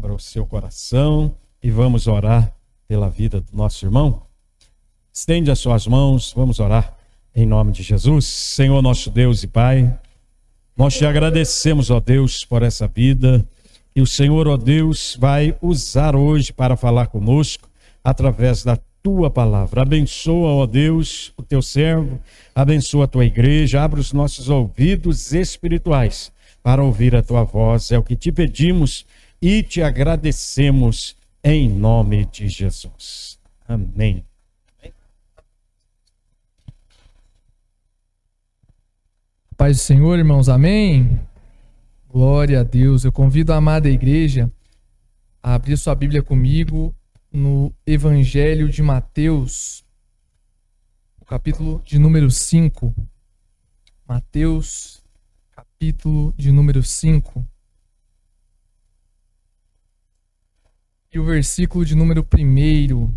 Abra o seu coração e vamos orar pela vida do nosso irmão. Estende as suas mãos, vamos orar em nome de Jesus. Senhor nosso Deus e Pai, nós te agradecemos, ó Deus, por essa vida. E o Senhor, ó Deus, vai usar hoje para falar conosco através da tua palavra. Abençoa, ó Deus, o teu servo, abençoa a tua igreja, abre os nossos ouvidos espirituais para ouvir a tua voz. É o que te pedimos e te agradecemos em nome de Jesus. Amém. Paz do Senhor, irmãos, amém? Glória a Deus. Eu convido a amada igreja a abrir sua Bíblia comigo no Evangelho de Mateus, o capítulo de número 5. Mateus, capítulo de número 5. E o versículo de número 1.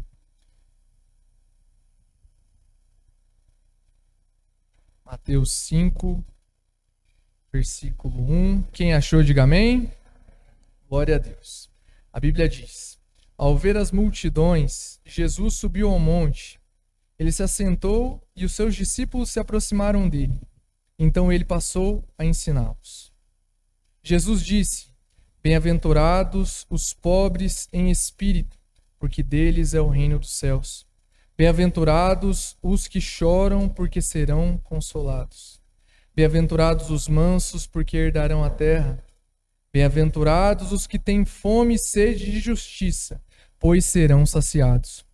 Mateus 5, versículo 1. Quem achou, diga amém. Glória a Deus. A Bíblia diz: ao ver as multidões, Jesus subiu ao monte. Ele se assentou e os seus discípulos se aproximaram dele. Então ele passou a ensiná-los. Jesus disse: bem-aventurados os pobres em espírito, porque deles é o reino dos céus. Bem-aventurados os que choram, porque serão consolados. Bem-aventurados os mansos, porque herdarão a terra. Bem-aventurados os que têm fome e sede de justiça, pois serão saciados.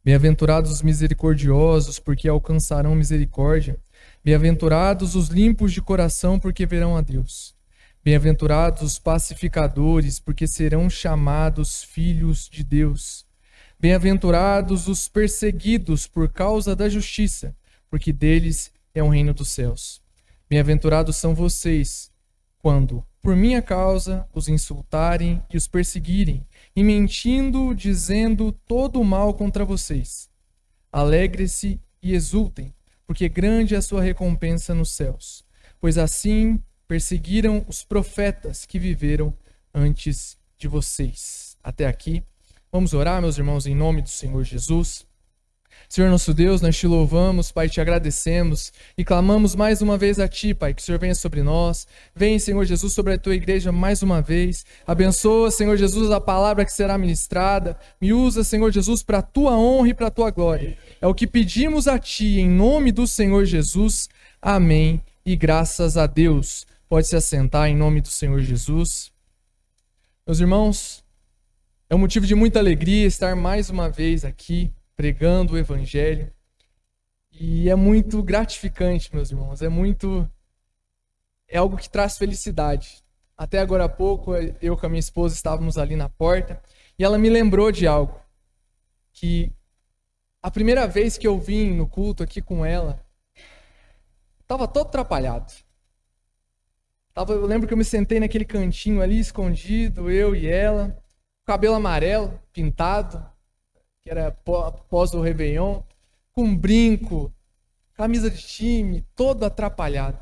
Bem-aventurados os misericordiosos, porque alcançarão misericórdia. Bem-aventurados os limpos de coração, porque verão a Deus. Bem-aventurados os pacificadores, porque serão chamados filhos de Deus. Bem-aventurados os perseguidos por causa da justiça, porque deles é o reino dos céus. Bem-aventurados são vocês, quando, por minha causa, os insultarem e os perseguirem, e mentindo, dizendo todo o mal contra vocês. Alegre-se e exultem, porque grande é a sua recompensa nos céus, pois assim perseguiram os profetas que viveram antes de vocês. Até aqui. Vamos orar, meus irmãos, em nome do Senhor Jesus. Senhor nosso Deus, nós te louvamos, Pai, te agradecemos e clamamos mais uma vez a Ti, Pai, que o Senhor venha sobre nós. Vem, Senhor Jesus, sobre a Tua igreja mais uma vez. Abençoa, Senhor Jesus, a palavra que será ministrada. Me usa, Senhor Jesus, para a Tua honra e para a Tua glória. É o que pedimos a Ti, em nome do Senhor Jesus. Amém e graças a Deus. Pode se assentar em nome do Senhor Jesus. Meus irmãos, é um motivo de muita alegria estar mais uma vez aqui pregando o Evangelho. E é muito gratificante, meus irmãos. É algo que traz felicidade. Até agora há pouco, eu com a minha esposa estávamos ali na porta e ela me lembrou de algo. Que a primeira vez que eu vim no culto aqui com ela, estava todo atrapalhado. Eu lembro que eu me sentei naquele cantinho ali, escondido, eu e ela, cabelo amarelo, pintado, que era pós o Réveillon, com brinco, camisa de time, todo atrapalhado.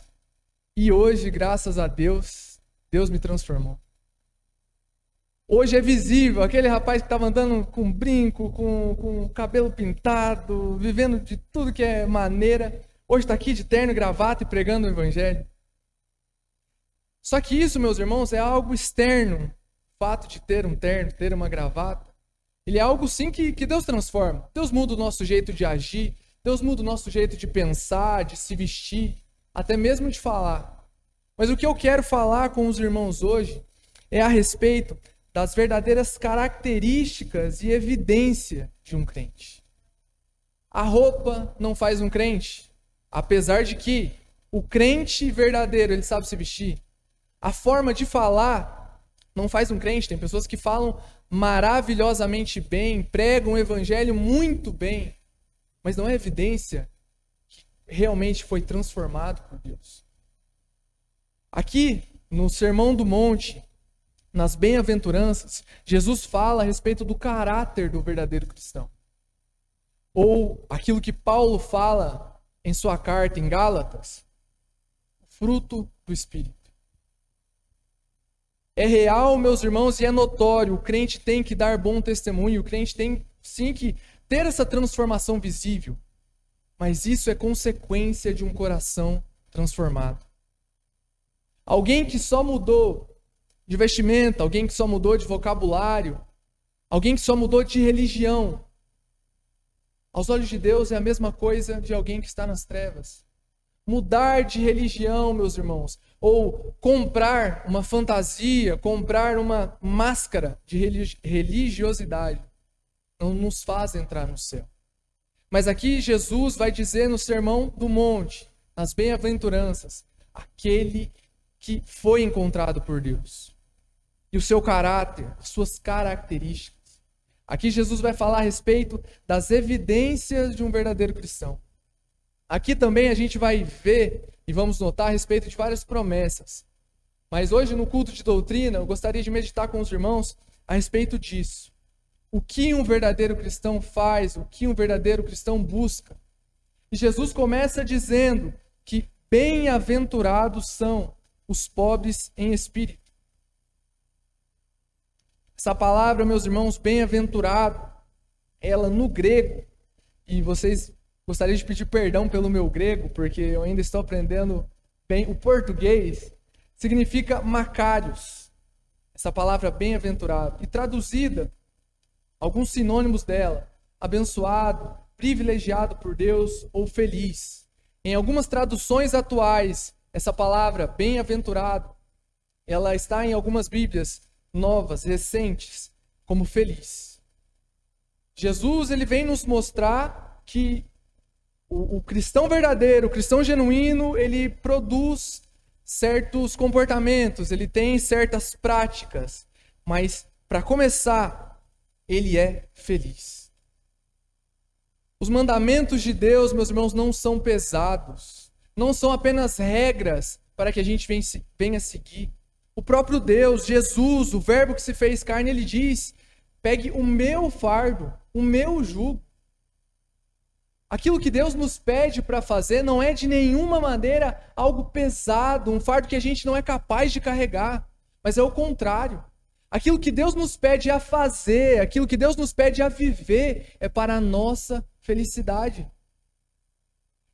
E hoje, graças a Deus, Deus me transformou. Hoje é visível, aquele rapaz que estava andando com brinco, com cabelo pintado, vivendo de tudo que é maneira, hoje está aqui de terno e gravata e pregando o Evangelho. Só que isso, meus irmãos, é algo externo. O fato de ter um terno, ter uma gravata, ele é algo sim que Deus transforma. Deus muda o nosso jeito de agir, Deus muda o nosso jeito de pensar, de se vestir, até mesmo de falar. Mas o que eu quero falar com os irmãos hoje é a respeito das verdadeiras características e evidência de um crente. A roupa não faz um crente, apesar de que o crente verdadeiro, ele sabe se vestir. A forma de falar não faz um crente. Tem pessoas que falam maravilhosamente bem, pregam o Evangelho muito bem, mas não é evidência que realmente foi transformado por Deus. Aqui, no Sermão do Monte, nas bem-aventuranças, Jesus fala a respeito do caráter do verdadeiro cristão. Ou aquilo que Paulo fala em sua carta em Gálatas, o fruto do Espírito. É real, meus irmãos, e é notório. O crente tem que dar bom testemunho, o crente tem sim que ter essa transformação visível. Mas isso é consequência de um coração transformado. Alguém que só mudou de vestimenta, alguém que só mudou de vocabulário, alguém que só mudou de religião, aos olhos de Deus é a mesma coisa de alguém que está nas trevas. Mudar de religião, meus irmãos, ou comprar uma fantasia, comprar uma máscara de religiosidade, não nos faz entrar no céu. Mas aqui Jesus vai dizer no Sermão do Monte, nas bem-aventuranças, aquele que foi encontrado por Deus. E o seu caráter, as suas características. Aqui Jesus vai falar a respeito das evidências de um verdadeiro cristão. Aqui também a gente vai ver e vamos notar a respeito de várias promessas. Mas hoje no culto de doutrina eu gostaria de meditar com os irmãos a respeito disso. O que um verdadeiro cristão faz, o que um verdadeiro cristão busca. E Jesus começa dizendo que bem-aventurados são os pobres em espírito. Essa palavra, meus irmãos, bem-aventurado, ela no grego, e vocês gostariam de pedir perdão pelo meu grego, porque eu ainda estou aprendendo bem o português, significa macários. Essa palavra bem-aventurado. E traduzida, alguns sinônimos dela, abençoado, privilegiado por Deus ou feliz. Em algumas traduções atuais, essa palavra bem-aventurado, ela está em algumas Bíblias novas, recentes, como feliz. Jesus, ele vem nos mostrar que o cristão verdadeiro, o cristão genuíno, ele produz certos comportamentos, ele tem certas práticas, mas para começar, ele é feliz. Os mandamentos de Deus, meus irmãos, não são pesados, não são apenas regras para que a gente venha seguir. O próprio Deus, Jesus, o verbo que se fez carne, ele diz: pegue o meu fardo, o meu jugo. Aquilo que Deus nos pede para fazer não é de nenhuma maneira algo pesado, um fardo que a gente não é capaz de carregar, mas é o contrário. Aquilo que Deus nos pede a fazer, aquilo que Deus nos pede a viver, é para a nossa felicidade.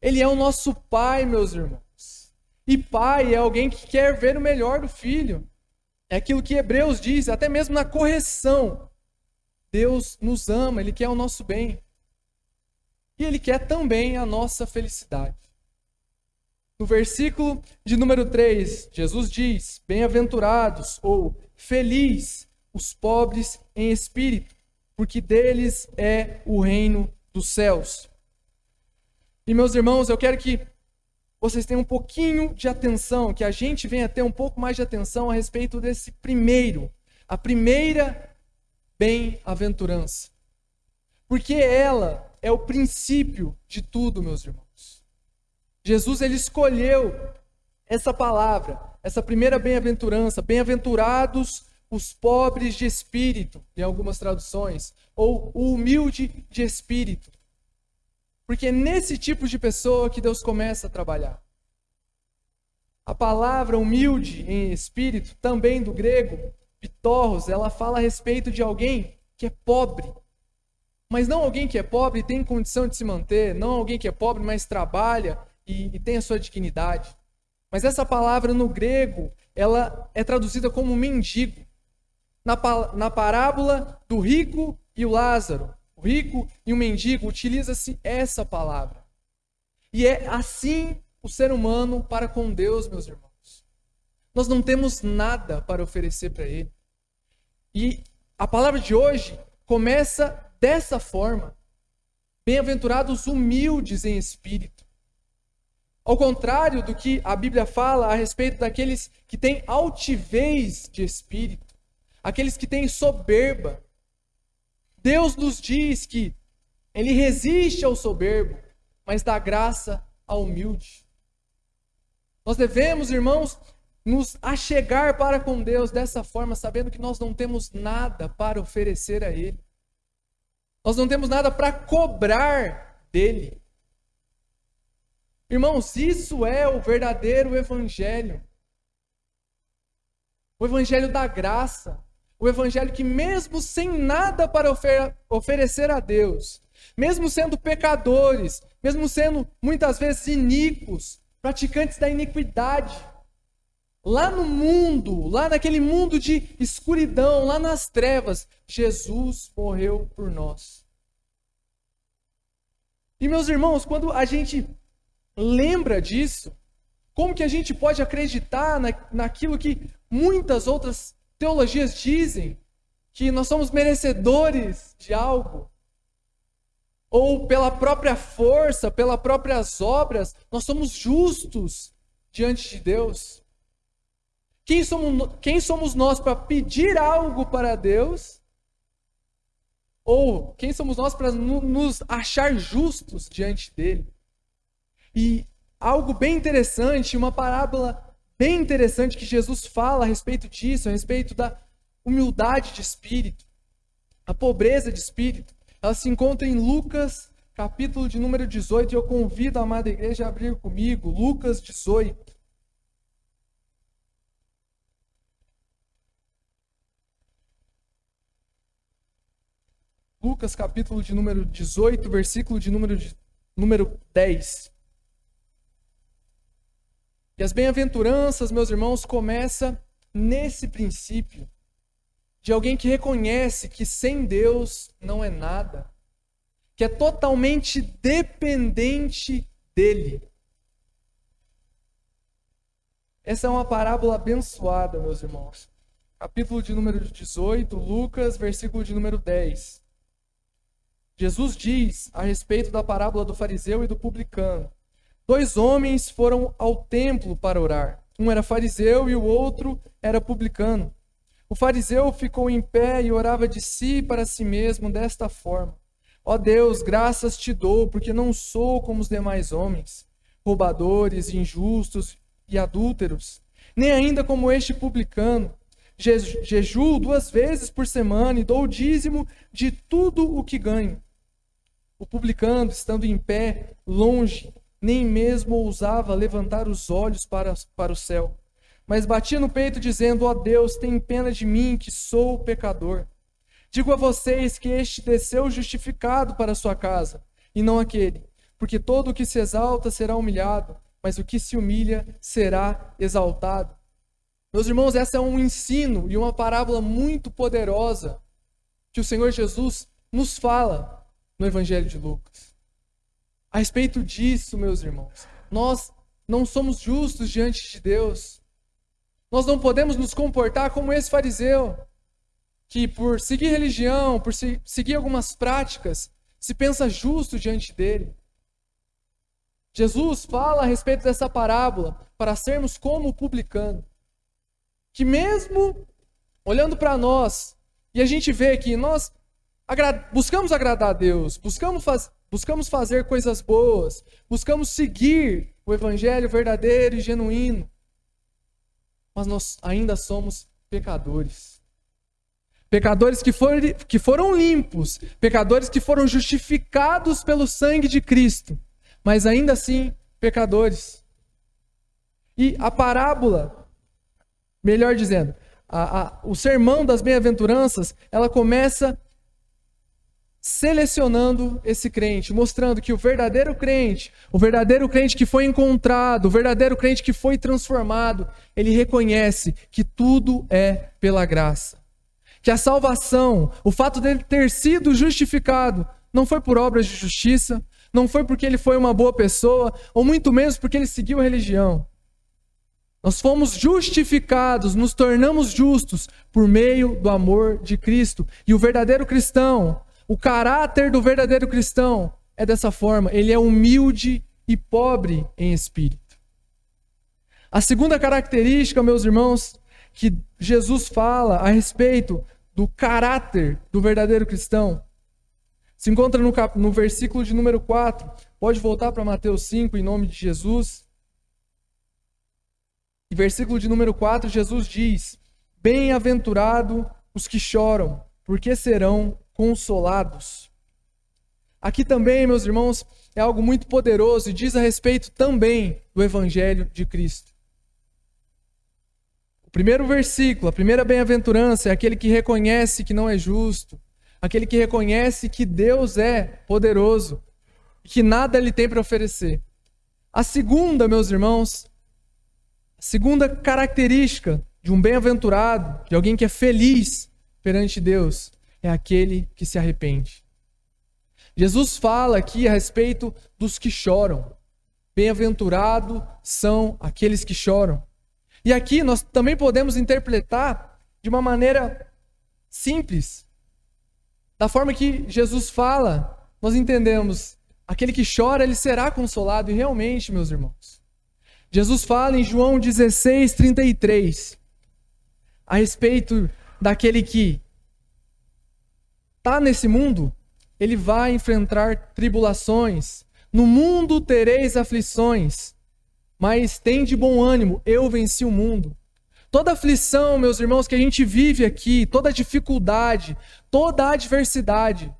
Ele é o nosso Pai, meus irmãos. E pai é alguém que quer ver o melhor do filho. É aquilo que Hebreus diz, até mesmo na correção. Deus nos ama, Ele quer o nosso bem. E Ele quer também a nossa felicidade. No versículo de número 3, Jesus diz: bem-aventurados ou feliz os pobres em espírito, porque deles é o reino dos céus. E meus irmãos, eu quero que vocês tenham um pouquinho de atenção, que a gente venha ter um pouco mais de atenção a respeito desse a primeira bem-aventurança. Porque ela é o princípio de tudo, meus irmãos. Jesus, ele escolheu essa palavra, essa primeira bem-aventurança, bem-aventurados os pobres de espírito, em algumas traduções, ou o humilde de espírito. Porque é nesse tipo de pessoa que Deus começa a trabalhar. A palavra humilde em espírito, também do grego, pitorros, ela fala a respeito de alguém que é pobre. Mas não alguém que é pobre e tem condição de se manter, não alguém que é pobre, mas trabalha e tem a sua dignidade. Mas essa palavra no grego, ela é traduzida como mendigo. Na parábola do rico e o Lázaro, o rico e o mendigo, utiliza-se essa palavra. E é assim o ser humano para com Deus, meus irmãos. Nós não temos nada para oferecer para Ele. E a palavra de hoje começa dessa forma. Bem-aventurados humildes em espírito. Ao contrário do que a Bíblia fala a respeito daqueles que têm altivez de espírito, aqueles que têm soberba. Deus nos diz que Ele resiste ao soberbo, mas dá graça ao humilde. Nós devemos, irmãos, nos achegar para com Deus dessa forma, sabendo que nós não temos nada para oferecer a Ele. Nós não temos nada para cobrar dEle. Irmãos, isso é o verdadeiro evangelho. o evangelho da graça, o evangelho que mesmo sem nada para oferecer a Deus, mesmo sendo pecadores, mesmo sendo muitas vezes iníquos, praticantes da iniquidade, lá no mundo, lá naquele mundo de escuridão, lá nas trevas, Jesus morreu por nós. E meus irmãos, quando a gente lembra disso, como que a gente pode acreditar naquilo que muitas outras teologias dizem, que nós somos merecedores de algo? Ou pela própria força, pelas próprias obras, nós somos justos diante de Deus? Quem somos nós para pedir algo para Deus? Ou quem somos nós para nos achar justos diante dele? E algo bem interessante, uma parábola bem interessante que Jesus fala a respeito disso, a respeito da humildade de espírito, a pobreza de espírito. Ela se encontra em Lucas, capítulo de número 18, e eu convido a amada igreja a abrir comigo, Lucas 18. Lucas, capítulo de número 18, versículo de número 10. E as bem-aventuranças, meus irmãos, começa nesse princípio de alguém que reconhece que sem Deus não é nada, que é totalmente dependente dele. Essa é uma parábola abençoada, meus irmãos. Capítulo de número 18, Lucas, versículo de número 10. Jesus diz a respeito da parábola do fariseu e do publicano. 2 homens foram ao templo para orar. Um era fariseu e o outro era publicano. O fariseu ficou em pé e orava de si para si mesmo desta forma: Ó Deus, graças te dou, porque não sou como os demais homens, roubadores, injustos e adúlteros, nem ainda como este publicano. Jejuo 2 vezes por semana e dou o dízimo de tudo o que ganho. O publicano, estando em pé, longe, nem mesmo ousava levantar os olhos para o céu, mas batia no peito dizendo: ó Deus, tem pena de mim, que sou pecador. Digo a vocês que este desceu justificado para a sua casa, e não aquele, porque todo o que se exalta será humilhado, mas o que se humilha será exaltado. Meus irmãos, essa é um ensino e uma parábola muito poderosa que o Senhor Jesus nos fala no Evangelho de Lucas. A respeito disso, meus irmãos, nós não somos justos diante de Deus. Nós não podemos nos comportar como esse fariseu, que por seguir religião, por seguir algumas práticas, se pensa justo diante dele. Jesus fala a respeito dessa parábola para sermos como o publicano, que mesmo olhando para nós, e a gente vê que nós buscamos agradar a Deus, buscamos fazer coisas boas, buscamos seguir o evangelho verdadeiro e genuíno, mas nós ainda somos pecadores. Pecadores que foram limpos, pecadores que foram justificados pelo sangue de Cristo, mas ainda assim pecadores. E a parábola, melhor dizendo, o sermão das bem-aventuranças, ela começa selecionando esse crente, mostrando que o verdadeiro crente que foi encontrado, o verdadeiro crente que foi transformado, ele reconhece que tudo é pela graça. Que a salvação, o fato dele ter sido justificado, não foi por obras de justiça, não foi porque ele foi uma boa pessoa, ou muito menos porque ele seguiu a religião. Nós fomos justificados, nos tornamos justos por meio do amor de Cristo. E o verdadeiro cristão, o caráter do verdadeiro cristão é dessa forma: ele é humilde e pobre em espírito. A segunda característica, meus irmãos, que Jesus fala a respeito do caráter do verdadeiro cristão, se encontra no versículo de número 4. Pode voltar para Mateus 5, em nome de Jesus. E versículo de número 4, Jesus diz: bem-aventurado os que choram, porque serão consolados. Aqui também, meus irmãos, é algo muito poderoso e diz a respeito também do Evangelho de Cristo. O primeiro versículo, a primeira bem-aventurança é aquele que reconhece que não é justo, aquele que reconhece que Deus é poderoso e que nada lhe tem para oferecer. A segunda, meus irmãos, a segunda característica de um bem-aventurado, de alguém que é feliz perante Deus, é aquele que se arrepende. Jesus fala aqui a respeito dos que choram. Bem-aventurados são aqueles que choram. E aqui nós também podemos interpretar de uma maneira simples. Da forma que Jesus fala, nós entendemos, aquele que chora, ele será consolado. E realmente, meus irmãos, Jesus fala em João 16:33, a respeito daquele que está nesse mundo, ele vai enfrentar tribulações. No mundo tereis aflições, mas tem de bom ânimo, eu venci o mundo. Toda aflição, meus irmãos, que a gente vive aqui, toda dificuldade, toda adversidade,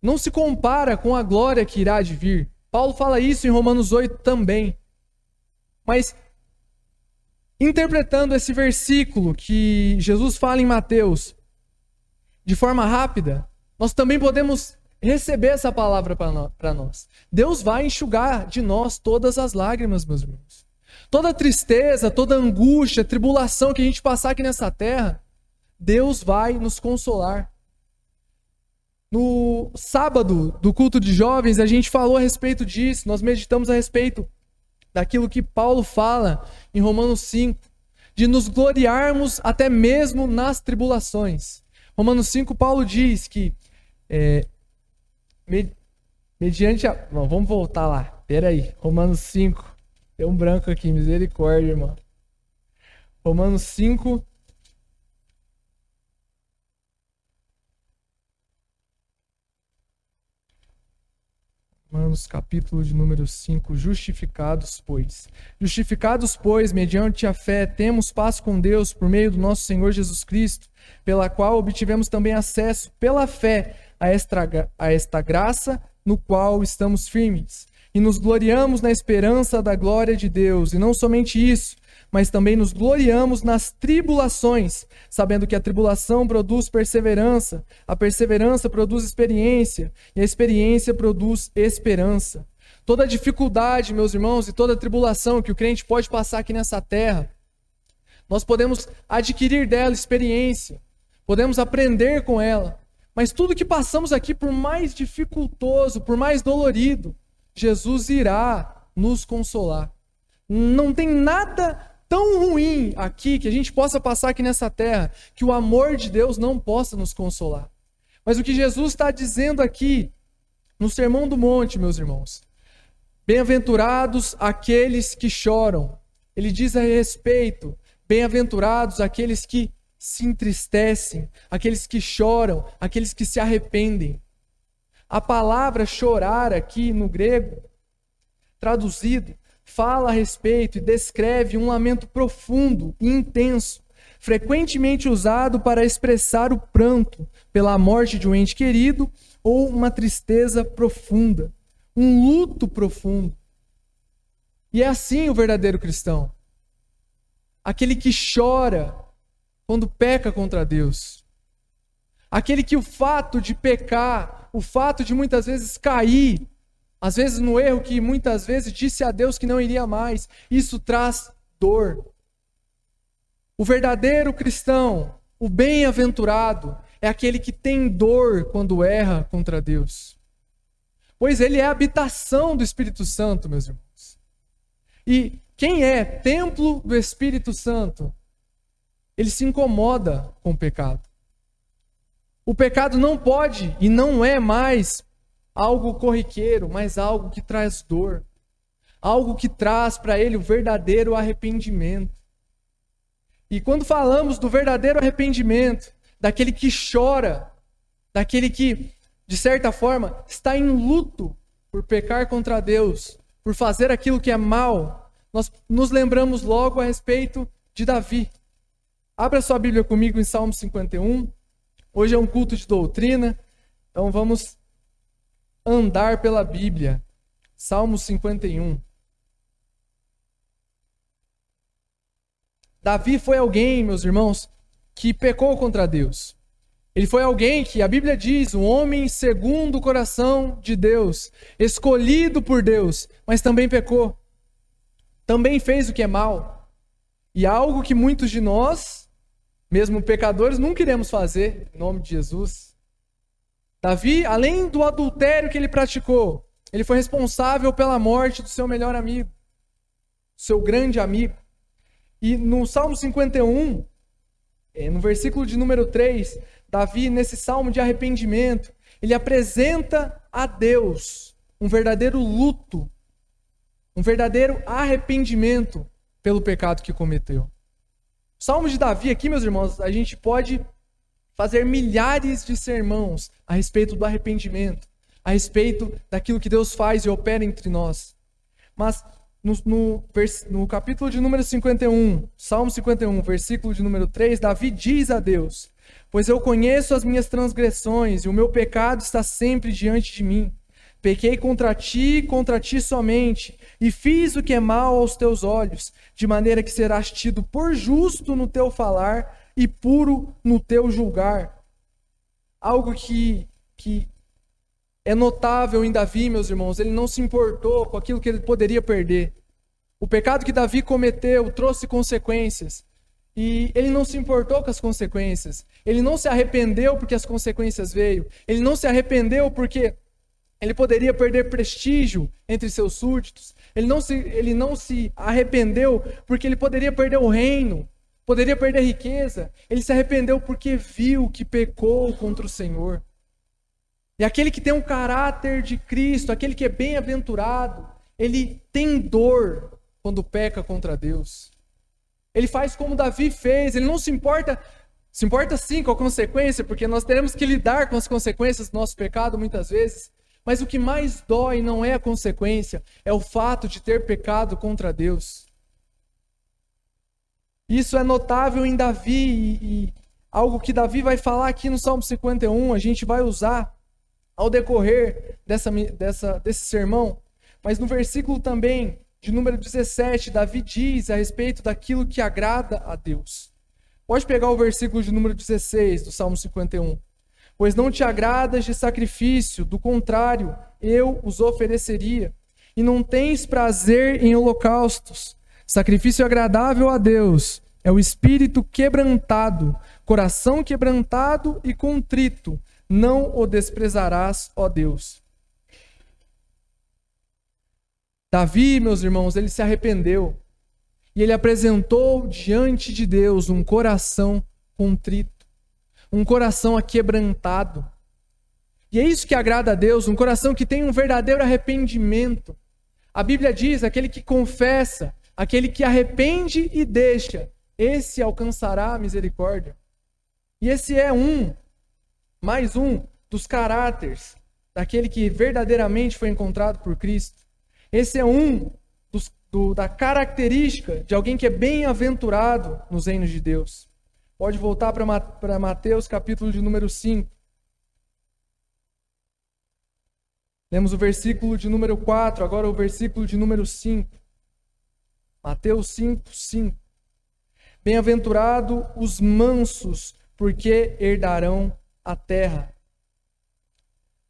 não se compara com a glória que irá de vir. Paulo fala isso em Romanos 8 também. Mas, interpretando esse versículo que Jesus fala em Mateus, de forma rápida, nós também podemos receber essa palavra para nós. Deus vai enxugar de nós todas as lágrimas, meus irmãos. Toda tristeza, toda angústia, tribulação que a gente passar aqui nessa terra, Deus vai nos consolar. No sábado do culto de jovens, a gente falou a respeito disso, nós meditamos a respeito daquilo que Paulo fala em Romanos 5, de nos gloriarmos até mesmo nas tribulações. Romanos 5, Paulo diz que mediante a... Não, vamos voltar lá. Peraí, Romanos 5. Tem um branco aqui, misericórdia, irmão. Romanos 5. Romanos capítulo de número 5. Justificados, pois, mediante a fé, temos paz com Deus por meio do nosso Senhor Jesus Cristo, pela qual obtivemos também acesso, pela fé, a esta graça no qual estamos firmes. E nos gloriamos na esperança da glória de Deus. E não somente isso, mas também nos gloriamos nas tribulações, sabendo que a tribulação produz perseverança, a perseverança produz experiência, e a experiência produz esperança. Toda dificuldade, meus irmãos, e toda tribulação que o crente pode passar aqui nessa terra, nós podemos adquirir dela experiência, podemos aprender com ela, mas tudo que passamos aqui, por mais dificultoso, por mais dolorido, Jesus irá nos consolar. Não tem nada tão ruim aqui que a gente possa passar aqui nessa terra que o amor de Deus não possa nos consolar. Mas o que Jesus está dizendo aqui no Sermão do Monte, meus irmãos, bem-aventurados aqueles que choram. Ele diz a respeito, bem-aventurados aqueles que se entristecem, aqueles que choram, aqueles que se arrependem. A palavra chorar aqui no grego, traduzido, fala a respeito e descreve um lamento profundo e intenso, frequentemente usado para expressar o pranto pela morte de um ente querido ou uma tristeza profunda, um luto profundo. E é assim o verdadeiro cristão. Aquele que chora quando peca contra Deus. Aquele que o fato de pecar, o fato de muitas vezes cair, às vezes no erro que muitas vezes disse a Deus que não iria mais, isso traz dor. O verdadeiro cristão, o bem-aventurado, é aquele que tem dor quando erra contra Deus. Pois ele é a habitação do Espírito Santo, meus irmãos. E quem é templo do Espírito Santo, ele se incomoda com o pecado. O pecado não pode e não é mais algo corriqueiro, mas algo que traz dor. Algo que traz para ele o verdadeiro arrependimento. E quando falamos do verdadeiro arrependimento, daquele que chora, daquele que, de certa forma, está em luto por pecar contra Deus, por fazer aquilo que é mal, nós nos lembramos logo a respeito de Davi. Abra sua Bíblia comigo em Salmo 51. Hoje é um culto de doutrina, então vamos andar pela Bíblia. Salmo 51. Davi foi alguém, meus irmãos, que pecou contra Deus. Ele foi alguém que a Bíblia diz, um homem segundo o coração de Deus, escolhido por Deus, mas também pecou. Também fez o que é mal. E algo que muitos de nós, mesmo pecadores, não queremos fazer, em nome de Jesus. Davi, além do adultério que ele praticou, ele foi responsável pela morte do seu melhor amigo, seu grande amigo. E no Salmo 51, no versículo de número 3, Davi, nesse salmo de arrependimento, ele apresenta a Deus um verdadeiro luto, um verdadeiro arrependimento pelo pecado que cometeu. O Salmo de Davi aqui, meus irmãos, a gente pode fazer milhares de sermões a respeito do arrependimento, a respeito daquilo que Deus faz e opera entre nós. Mas no capítulo de número 51, Salmo 51, versículo de número 3, Davi diz a Deus: pois eu conheço as minhas transgressões e o meu pecado está sempre diante de mim. Pequei contra ti somente, e fiz o que é mal aos teus olhos, de maneira que serás tido por justo no teu falar e puro no teu julgar. Algo que é notável em Davi, meus irmãos, ele não se importou com aquilo que ele poderia perder. O pecado que Davi cometeu trouxe consequências, e ele não se importou com as consequências. Ele não se arrependeu porque as consequências veio. Ele não se arrependeu porque ele poderia perder prestígio entre seus súditos. Ele não se arrependeu porque ele poderia perder o reino, poderia perder riqueza. Ele se arrependeu porque viu que pecou contra o Senhor. E aquele que tem um caráter de Cristo, aquele que é bem-aventurado, ele tem dor quando peca contra Deus. Ele faz como Davi fez, ele não se importa sim com a consequência, porque nós teremos que lidar com as consequências do nosso pecado muitas vezes, mas o que mais dói não é a consequência, é o fato de ter pecado contra Deus. Isso é notável em Davi, e algo que Davi vai falar aqui no Salmo 51, a gente vai usar ao decorrer desse sermão, mas no versículo também de número 17, Davi diz a respeito daquilo que agrada a Deus. Pode pegar o versículo de número 16 do Salmo 51. Pois não te agradas de sacrifício, do contrário, eu os ofereceria. E não tens prazer em holocaustos. Sacrifício agradável a Deus é o espírito quebrantado, coração quebrantado e contrito. Não o desprezarás, ó Deus. Davi, meus irmãos, ele se arrependeu. E ele apresentou diante de Deus um coração contrito, um coração aquebrantado. E é isso que agrada a Deus, um coração que tem um verdadeiro arrependimento. A Bíblia diz, aquele que confessa, aquele que arrepende e deixa, esse alcançará a misericórdia. E esse é mais um dos caráteres daquele que verdadeiramente foi encontrado por Cristo. Esse é da característica de alguém que é bem-aventurado nos reinos de Deus. Pode voltar para Mateus capítulo de número 5. Lemos o versículo de número 4, agora o versículo de número 5. Mateus 5, 5. Bem-aventurado os mansos, porque herdarão a terra.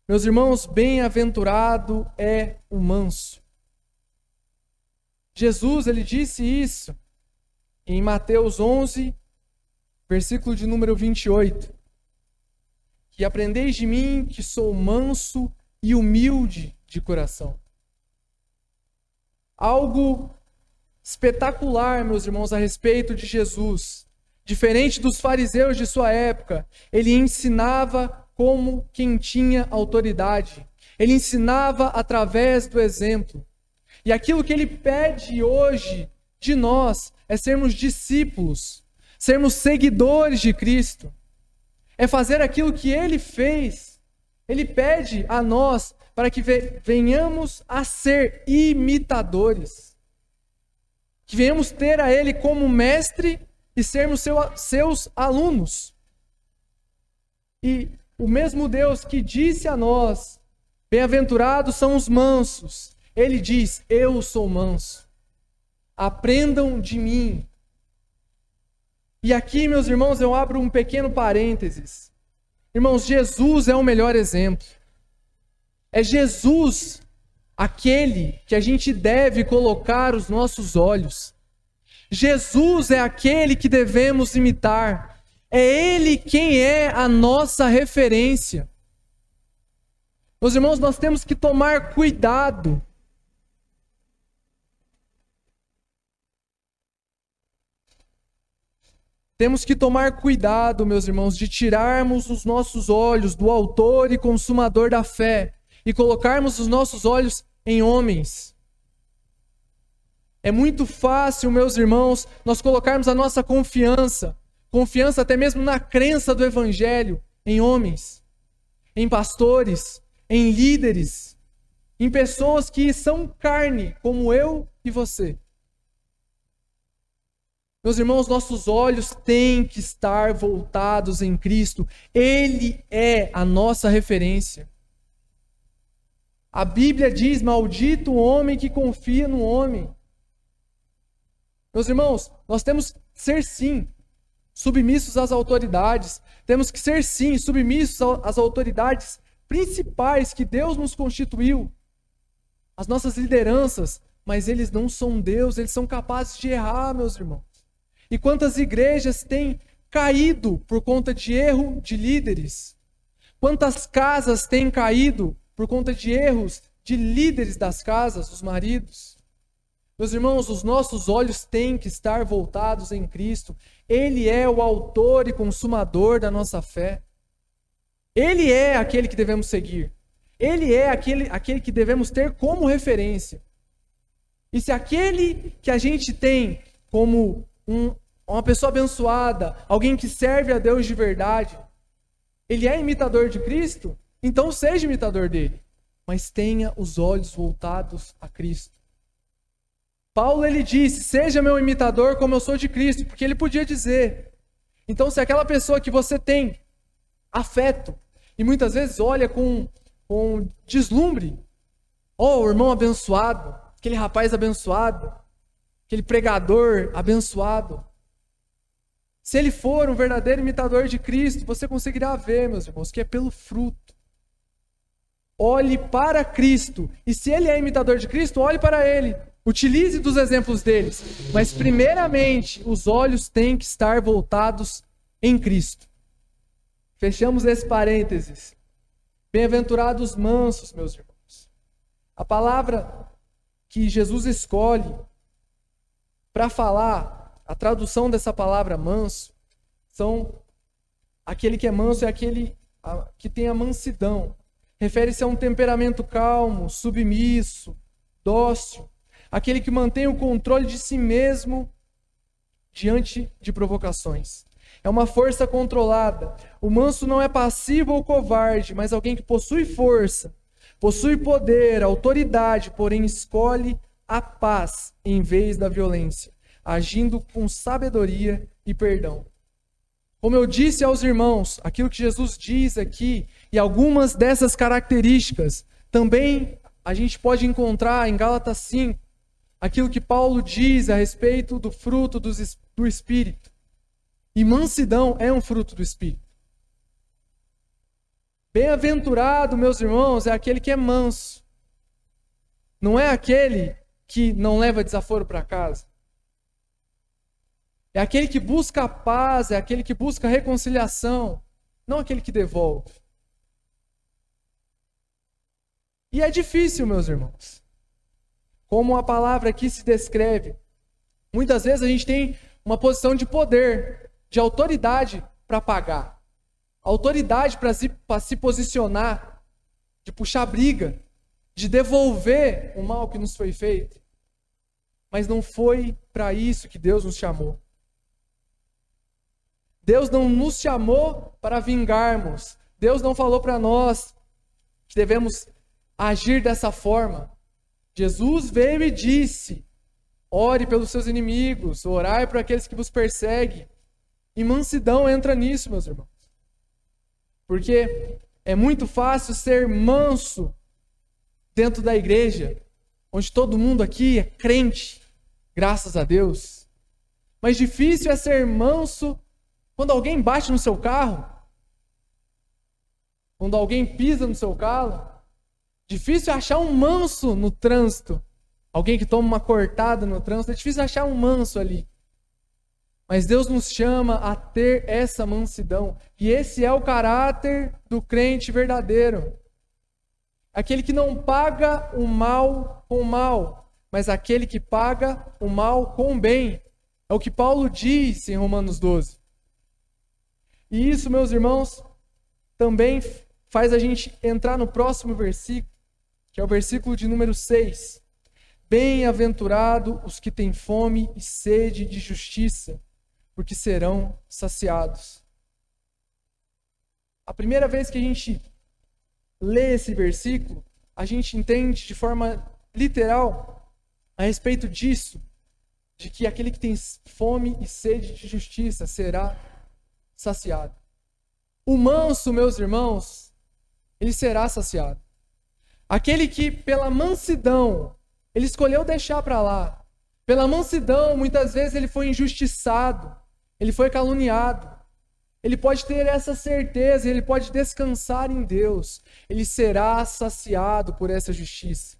Meus irmãos, bem-aventurado é o manso. Jesus, ele disse isso em Mateus 11, versículo de número 28. Que aprendeis de mim que sou manso e humilde de coração. Algo espetacular, meus irmãos, a respeito de Jesus. Diferente dos fariseus de sua época, ele ensinava como quem tinha autoridade. Ele ensinava através do exemplo. E aquilo que ele pede hoje de nós é sermos discípulos, sermos seguidores de Cristo. É fazer aquilo que ele fez. Ele pede a nós para que venhamos a ser imitadores. Que venhamos ter a ele como mestre e sermos seus alunos. E o mesmo Deus que disse a nós, bem-aventurados são os mansos, ele diz, eu sou manso. Aprendam de mim. E aqui, meus irmãos, eu abro um pequeno parênteses. Irmãos, Jesus é o melhor exemplo. É Jesus aquele que a gente deve colocar os nossos olhos. Jesus é aquele que devemos imitar. É Ele quem é a nossa referência. Meus irmãos, nós temos que tomar cuidado. Temos que tomar cuidado, meus irmãos, de tirarmos os nossos olhos do autor e consumador da fé e colocarmos os nossos olhos em homens. É muito fácil, meus irmãos, nós colocarmos a nossa confiança até mesmo na crença do Evangelho, em homens, em pastores, em líderes, em pessoas que são carne, como eu e você. Meus irmãos, nossos olhos têm que estar voltados em Cristo. Ele é a nossa referência. A Bíblia diz: maldito o homem que confia no homem. Meus irmãos, nós temos que ser sim submissos às autoridades. Temos que ser sim submissos às autoridades principais que Deus nos constituiu. As nossas lideranças, mas eles não são Deus, eles são capazes de errar, meus irmãos. E quantas igrejas têm caído por conta de erro de líderes? Quantas casas têm caído por conta de erros de líderes das casas, os maridos? Meus irmãos, os nossos olhos têm que estar voltados em Cristo. Ele é o autor e consumador da nossa fé. Ele é aquele que devemos seguir. Ele é aquele que devemos ter como referência. E se aquele que a gente tem como uma pessoa abençoada, alguém que serve a Deus de verdade, ele é imitador de Cristo, então seja imitador dele, mas tenha os olhos voltados a Cristo. Paulo, ele disse: seja meu imitador como eu sou de Cristo, porque ele podia dizer. Então, se aquela pessoa que você tem afeto, e muitas vezes olha com deslumbre, o irmão abençoado, aquele rapaz abençoado, aquele pregador abençoado, se ele for um verdadeiro imitador de Cristo, você conseguirá ver, meus irmãos, que é pelo fruto. Olhe para Cristo, e se ele é imitador de Cristo, olhe para ele. Utilize dos exemplos deles, mas primeiramente os olhos têm que estar voltados em Cristo. Fechamos esse parênteses. Bem-aventurados mansos, meus irmãos. A palavra que Jesus escolhe para falar, a tradução dessa palavra manso, aquele que é manso é aquele que tem a mansidão. Refere-se a um temperamento calmo, submisso, dócil. Aquele que mantém o controle de si mesmo diante de provocações. É uma força controlada. O manso não é passivo ou covarde, mas alguém que possui força, possui poder, autoridade, porém escolhe a paz em vez da violência, agindo com sabedoria e perdão. Como eu disse aos irmãos, aquilo que Jesus diz aqui, e algumas dessas características, também a gente pode encontrar em Gálatas 5, aquilo que Paulo diz a respeito do fruto do Espírito. E mansidão é um fruto do Espírito. Bem-aventurado, meus irmãos, é aquele que é manso. Não é aquele que não leva desaforo para casa. É aquele que busca a paz, é aquele que busca a reconciliação, não aquele que devolve. E é difícil, meus irmãos. Como a palavra aqui se descreve, muitas vezes a gente tem uma posição de poder, de autoridade para pagar. Autoridade para se posicionar, de puxar briga, de devolver o mal que nos foi feito. Mas não foi para isso que Deus nos chamou. Deus não nos chamou para vingarmos. Deus não falou para nós que devemos agir dessa forma. Jesus veio e disse: ore pelos seus inimigos, orai por aqueles que vos perseguem. E mansidão entra nisso, meus irmãos. Porque é muito fácil ser manso dentro da igreja, onde todo mundo aqui é crente, graças a Deus. Mas difícil é ser manso quando alguém bate no seu carro, quando alguém pisa no seu carro. Difícil é achar um manso no trânsito. Alguém que toma uma cortada no trânsito, é difícil achar um manso ali. Mas Deus nos chama a ter essa mansidão. E esse é o caráter do crente verdadeiro. Aquele que não paga o mal com o mal, mas aquele que paga o mal com o bem. É o que Paulo diz em Romanos 12. E isso, meus irmãos, também faz a gente entrar no próximo versículo, que é o versículo de número 6. Bem-aventurado os que têm fome e sede de justiça, porque serão saciados. A primeira vez que a gente lê esse versículo, a gente entende de forma literal a respeito disso, de que aquele que tem fome e sede de justiça será saciado. O manso, meus irmãos, ele será saciado. Aquele que pela mansidão, ele escolheu deixar para lá. Pela mansidão, muitas vezes ele foi injustiçado, ele foi caluniado. Ele pode ter essa certeza, ele pode descansar em Deus. Ele será saciado por essa justiça.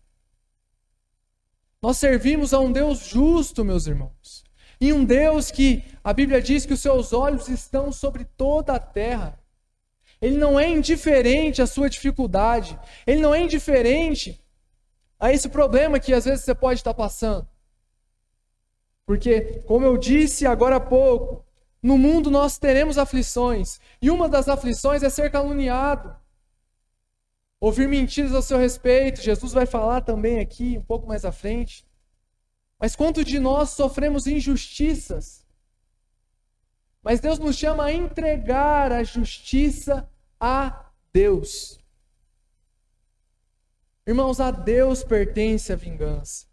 Nós servimos a um Deus justo, meus irmãos. E um Deus que a Bíblia diz que os seus olhos estão sobre toda a terra. Ele não é indiferente à sua dificuldade. Ele não é indiferente a esse problema que às vezes você pode estar passando. Porque, como eu disse agora há pouco, no mundo nós teremos aflições. E uma das aflições é ser caluniado. Ouvir mentiras ao seu respeito. Jesus vai falar também aqui, um pouco mais à frente. Mas quanto de nós sofremos injustiças? Mas Deus nos chama a entregar a justiça a Deus. Irmãos, a Deus pertence a vingança.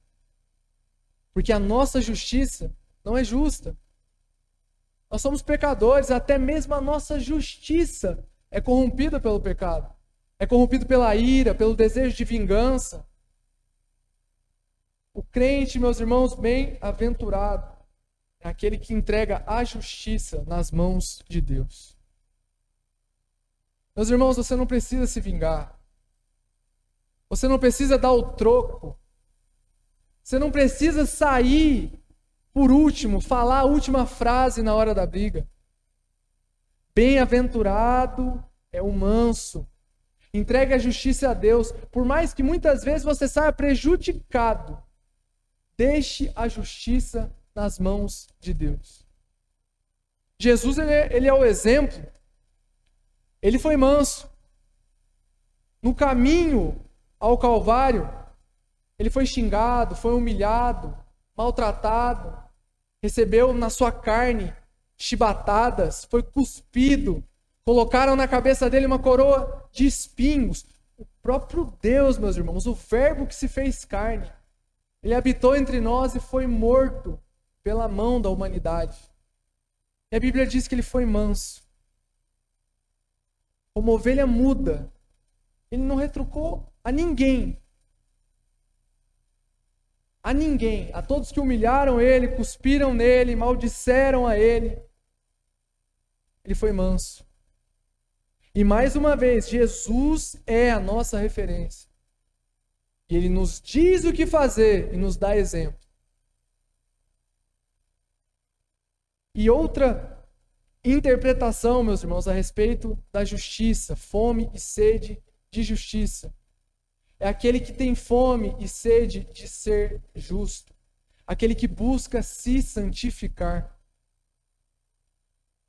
Porque a nossa justiça não é justa. Nós somos pecadores, até mesmo a nossa justiça é corrompida pelo pecado. É corrompido pela ira, pelo desejo de vingança. O crente, meus irmãos, bem-aventurado é aquele que entrega a justiça nas mãos de Deus. Meus irmãos, você não precisa se vingar. Você não precisa dar o troco. Você não precisa sair por último, falar a última frase na hora da briga. Bem-aventurado é o manso. Entregue a justiça a Deus. Por mais que muitas vezes você saia prejudicado, deixe a justiça nas mãos de Deus. Jesus, ele é o exemplo. Ele foi manso. No caminho ao Calvário, ele foi xingado, foi humilhado, maltratado, recebeu na sua carne chibatadas, foi cuspido, colocaram na cabeça dele uma coroa de espinhos. O próprio Deus, meus irmãos, o Verbo que se fez carne, ele habitou entre nós e foi morto pela mão da humanidade. E a Bíblia diz que ele foi manso. Como ovelha muda, ele não retrucou a ninguém. A ninguém, a todos que humilharam ele, cuspiram nele, maldisseram a ele. Ele foi manso. E mais uma vez, Jesus é a nossa referência. E ele nos diz o que fazer e nos dá exemplo. E outra interpretação, meus irmãos, a respeito da justiça, fome e sede de justiça. É aquele que tem fome e sede de ser justo. Aquele que busca se santificar.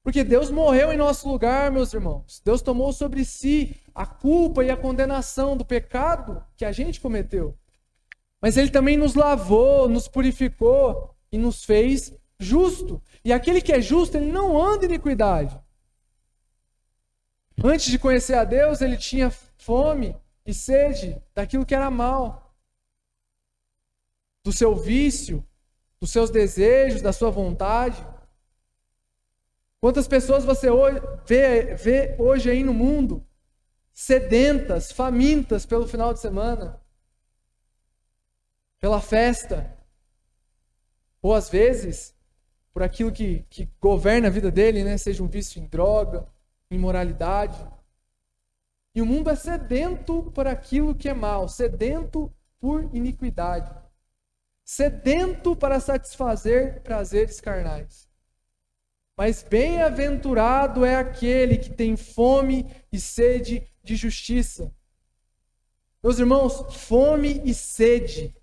Porque Deus morreu em nosso lugar, meus irmãos. Deus tomou sobre si a culpa e a condenação do pecado que a gente cometeu. Mas Ele também nos lavou, nos purificou e nos fez justo. E aquele que é justo, ele não anda em iniquidade. Antes de conhecer a Deus, ele tinha fome e sede daquilo que era mal. Do seu vício, dos seus desejos, da sua vontade. Quantas pessoas você vê hoje aí no mundo sedentas, famintas pelo final de semana, pela festa, ou às vezes por aquilo que governa a vida dele, né? Seja um vício em droga, imoralidade. E o mundo é sedento por aquilo que é mal, sedento por iniquidade, sedento para satisfazer prazeres carnais. Mas bem-aventurado é aquele que tem fome e sede de justiça. Meus irmãos, fome e sede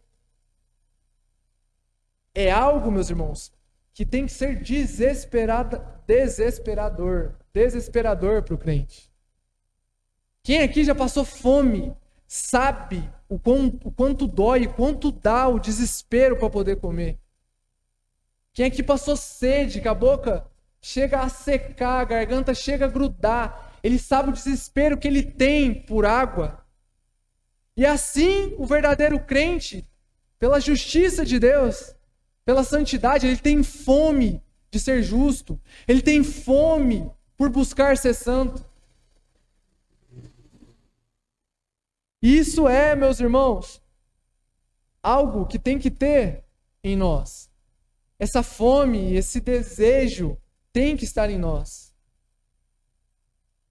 é algo, meus irmãos, que tem que ser desesperador para o crente. Quem aqui já passou fome, sabe o quanto dói, o quanto dá o desespero para poder comer. Quem aqui passou sede, que a boca chega a secar, a garganta chega a grudar, ele sabe o desespero que ele tem por água. E assim, o verdadeiro crente, pela justiça de Deus, pela santidade, ele tem fome de ser justo, ele tem fome por buscar ser santo. Isso é, meus irmãos, algo que tem que ter em nós. Essa fome, esse desejo tem que estar em nós.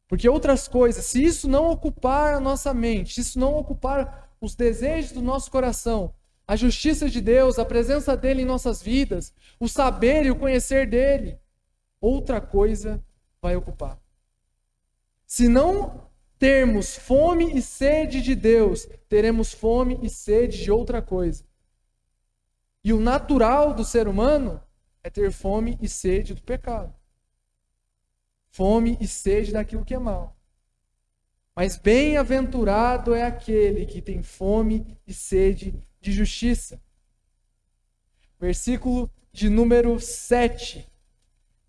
Porque outras coisas, se isso não ocupar a nossa mente, se isso não ocupar os desejos do nosso coração, a justiça de Deus, a presença dele em nossas vidas, o saber e o conhecer dele, outra coisa vai ocupar. Se não termos fome e sede de Deus, teremos fome e sede de outra coisa. E o natural do ser humano é ter fome e sede do pecado. Fome e sede daquilo que é mal. Mas bem-aventurado é aquele que tem fome e sede de justiça. Versículo de número 7.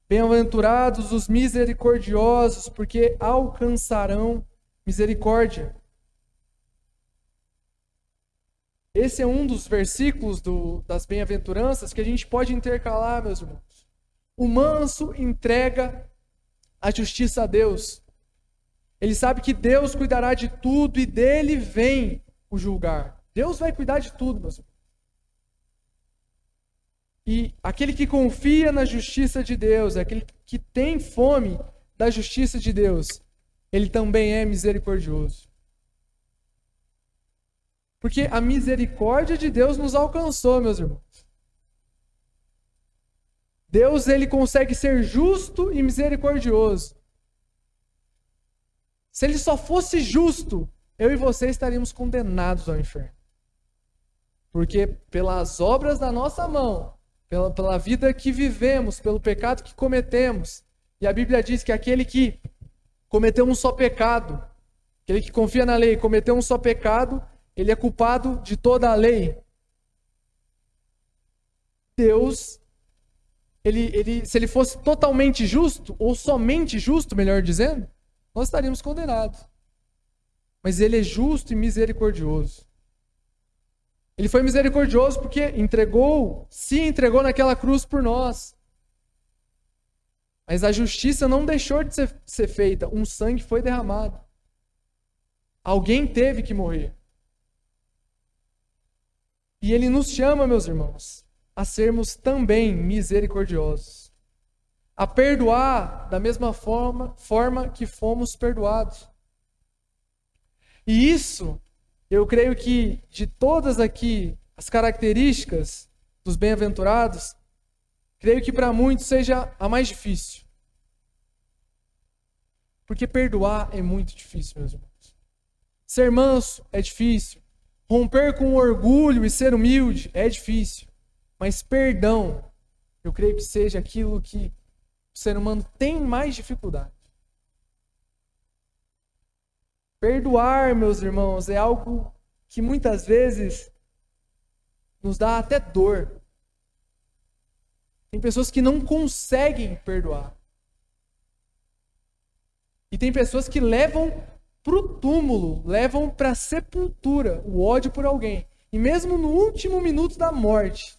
Bem-aventurados os misericordiosos, porque alcançarão misericórdia. Esse é um dos versículos das bem-aventuranças que a gente pode intercalar, meus irmãos. O manso entrega a justiça a Deus. Ele sabe que Deus cuidará de tudo e dele vem o julgar. Deus vai cuidar de tudo, meus irmãos. E aquele que confia na justiça de Deus, aquele que tem fome da justiça de Deus, ele também é misericordioso. Porque a misericórdia de Deus nos alcançou, meus irmãos. Deus, ele consegue ser justo e misericordioso. Se ele só fosse justo, eu e você estaríamos condenados ao inferno. Porque pelas obras da nossa mão, pela vida que vivemos, pelo pecado que cometemos, e a Bíblia diz que aquele que cometeu um só pecado, aquele que confia na lei, cometeu um só pecado, ele é culpado de toda a lei. Deus, se ele fosse totalmente justo, ou somente justo, melhor dizendo, nós estaríamos condenados. Mas ele é justo e misericordioso. Ele foi misericordioso porque se entregou naquela cruz por nós. Mas a justiça não deixou de ser feita. Um sangue foi derramado. Alguém teve que morrer. E ele nos chama, meus irmãos, a sermos também misericordiosos. A perdoar da mesma forma que fomos perdoados. E isso, eu creio que de todas aqui as características dos bem-aventurados, creio que para muitos seja a mais difícil. Porque perdoar é muito difícil, meus irmãos. Ser manso é difícil. Romper com o orgulho e ser humilde é difícil. Mas perdão, eu creio que seja aquilo que o ser humano tem mais dificuldade. Perdoar, meus irmãos, é algo que muitas vezes nos dá até dor. Tem pessoas que não conseguem perdoar. E tem pessoas que levam para o túmulo, levam para a sepultura o ódio por alguém. E mesmo no último minuto da morte,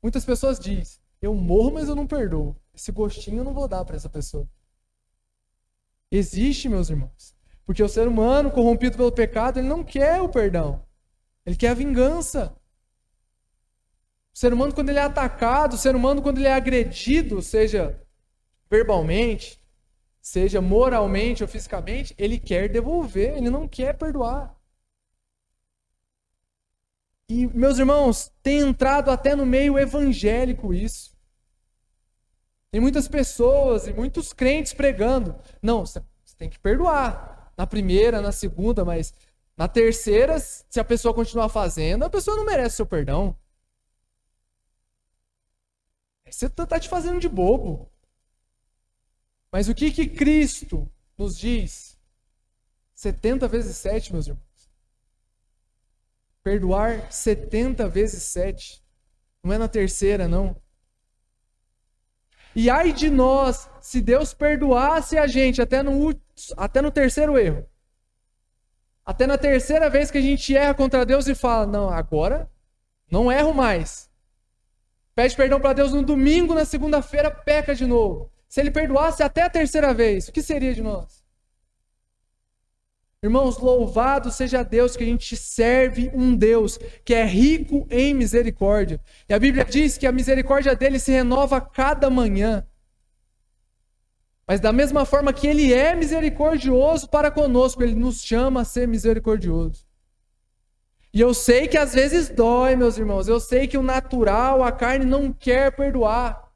muitas pessoas dizem, eu morro, mas eu não perdoo. Esse gostinho eu não vou dar para essa pessoa. Existe, meus irmãos. Porque o ser humano, corrompido pelo pecado, ele não quer o perdão. Ele quer a vingança. O ser humano, quando ele é atacado, o ser humano, quando ele é agredido, seja verbalmente, seja moralmente ou fisicamente, ele quer devolver, ele não quer perdoar. E, meus irmãos, tem entrado até no meio evangélico isso. Tem muitas pessoas e muitos crentes pregando. Não, você tem que perdoar. Na primeira, na segunda, mas na terceira, se a pessoa continuar fazendo, a pessoa não merece seu perdão. Você está te fazendo de bobo. Mas o que Cristo nos diz? 70 vezes 7, meus irmãos. Perdoar 70 vezes 7. Não é na terceira, não. E ai de nós, se Deus perdoasse a gente até no terceiro erro. Até na terceira vez que a gente erra contra Deus e fala, não, agora não erro mais. Pede perdão para Deus no domingo, na segunda-feira peca de novo. Se ele perdoasse até a terceira vez, o que seria de nós? Irmãos, louvado seja Deus que a gente serve um Deus que é rico em misericórdia. E a Bíblia diz que a misericórdia dele se renova a cada manhã. Mas da mesma forma que ele é misericordioso para conosco, ele nos chama a ser misericordioso. E eu sei que às vezes dói, meus irmãos. Eu sei que o natural, a carne não quer perdoar.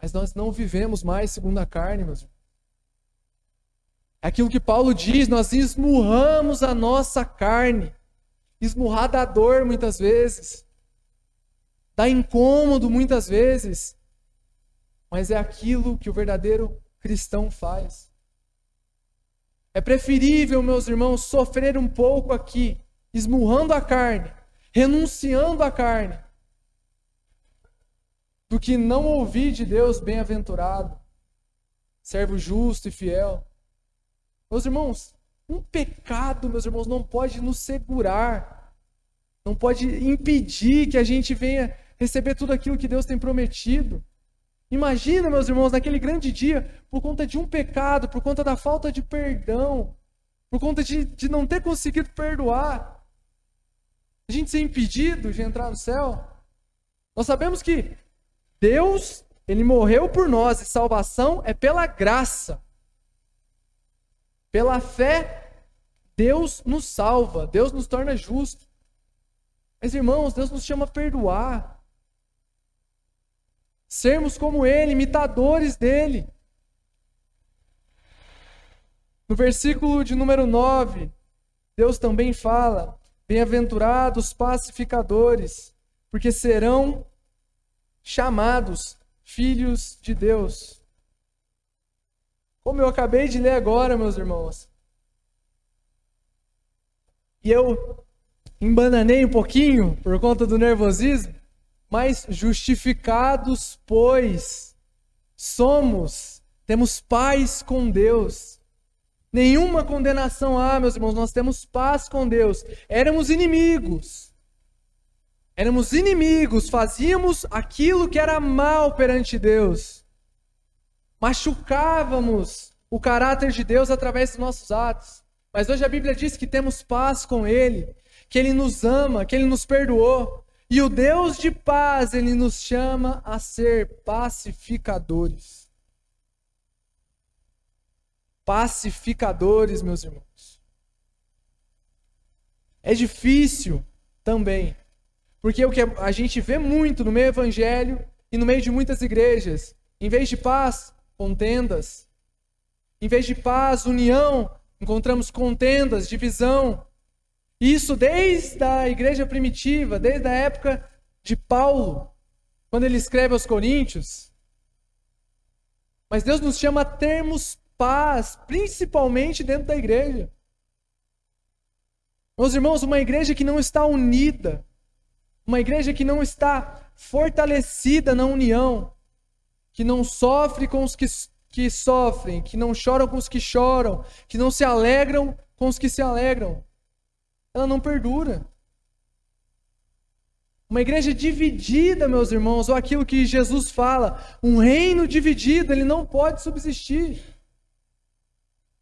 Mas nós não vivemos mais segundo a carne, meus irmãos. É aquilo que Paulo diz, nós esmurramos a nossa carne. Esmurrar dá dor muitas vezes. Dá incômodo muitas vezes. Mas é aquilo que o verdadeiro cristão faz. É preferível, meus irmãos, sofrer um pouco aqui, esmurrando a carne, renunciando à carne, do que não ouvir de Deus bem-aventurado, servo justo e fiel. Meus irmãos, um pecado, meus irmãos, não pode nos segurar, não pode impedir que a gente venha receber tudo aquilo que Deus tem prometido. Imagina, meus irmãos, naquele grande dia, por conta de um pecado, por conta da falta de perdão, por conta de não ter conseguido perdoar, a gente ser impedido de entrar no céu. Nós sabemos que Deus, ele morreu por nós e salvação é pela graça. Pela fé, Deus nos salva, Deus nos torna justos. Mas, irmãos, Deus nos chama a perdoar. Sermos como Ele, imitadores dEle. No versículo de número 9, Deus também fala, bem-aventurados pacificadores, porque serão chamados filhos de Deus. Como eu acabei de ler agora, meus irmãos. E eu embananei um pouquinho por conta do nervosismo, mas justificados, pois, temos paz com Deus. Nenhuma condenação há, meus irmãos, nós temos paz com Deus. Éramos inimigos, fazíamos aquilo que era mal perante Deus. Machucávamos o caráter de Deus através dos nossos atos. Mas hoje a Bíblia diz que temos paz com Ele, que Ele nos ama, que Ele nos perdoou. E o Deus de paz, Ele nos chama a ser pacificadores. Pacificadores, meus irmãos. É difícil também, porque o que a gente vê muito no meio evangélico e no meio de muitas igrejas, em vez de paz, contendas. Em vez de paz, união, encontramos contendas, divisão. Isso desde a igreja primitiva, desde a época de Paulo, quando ele escreve aos Coríntios. Mas Deus nos chama a termos paz, principalmente dentro da igreja. Meus irmãos, uma igreja que não está unida, uma igreja que não está fortalecida na união, que não sofre com os que sofrem, que não choram com os que choram, que não se alegram com os que se alegram, ela não perdura. Uma igreja dividida, meus irmãos, ou aquilo que Jesus fala, um reino dividido, ele não pode subsistir.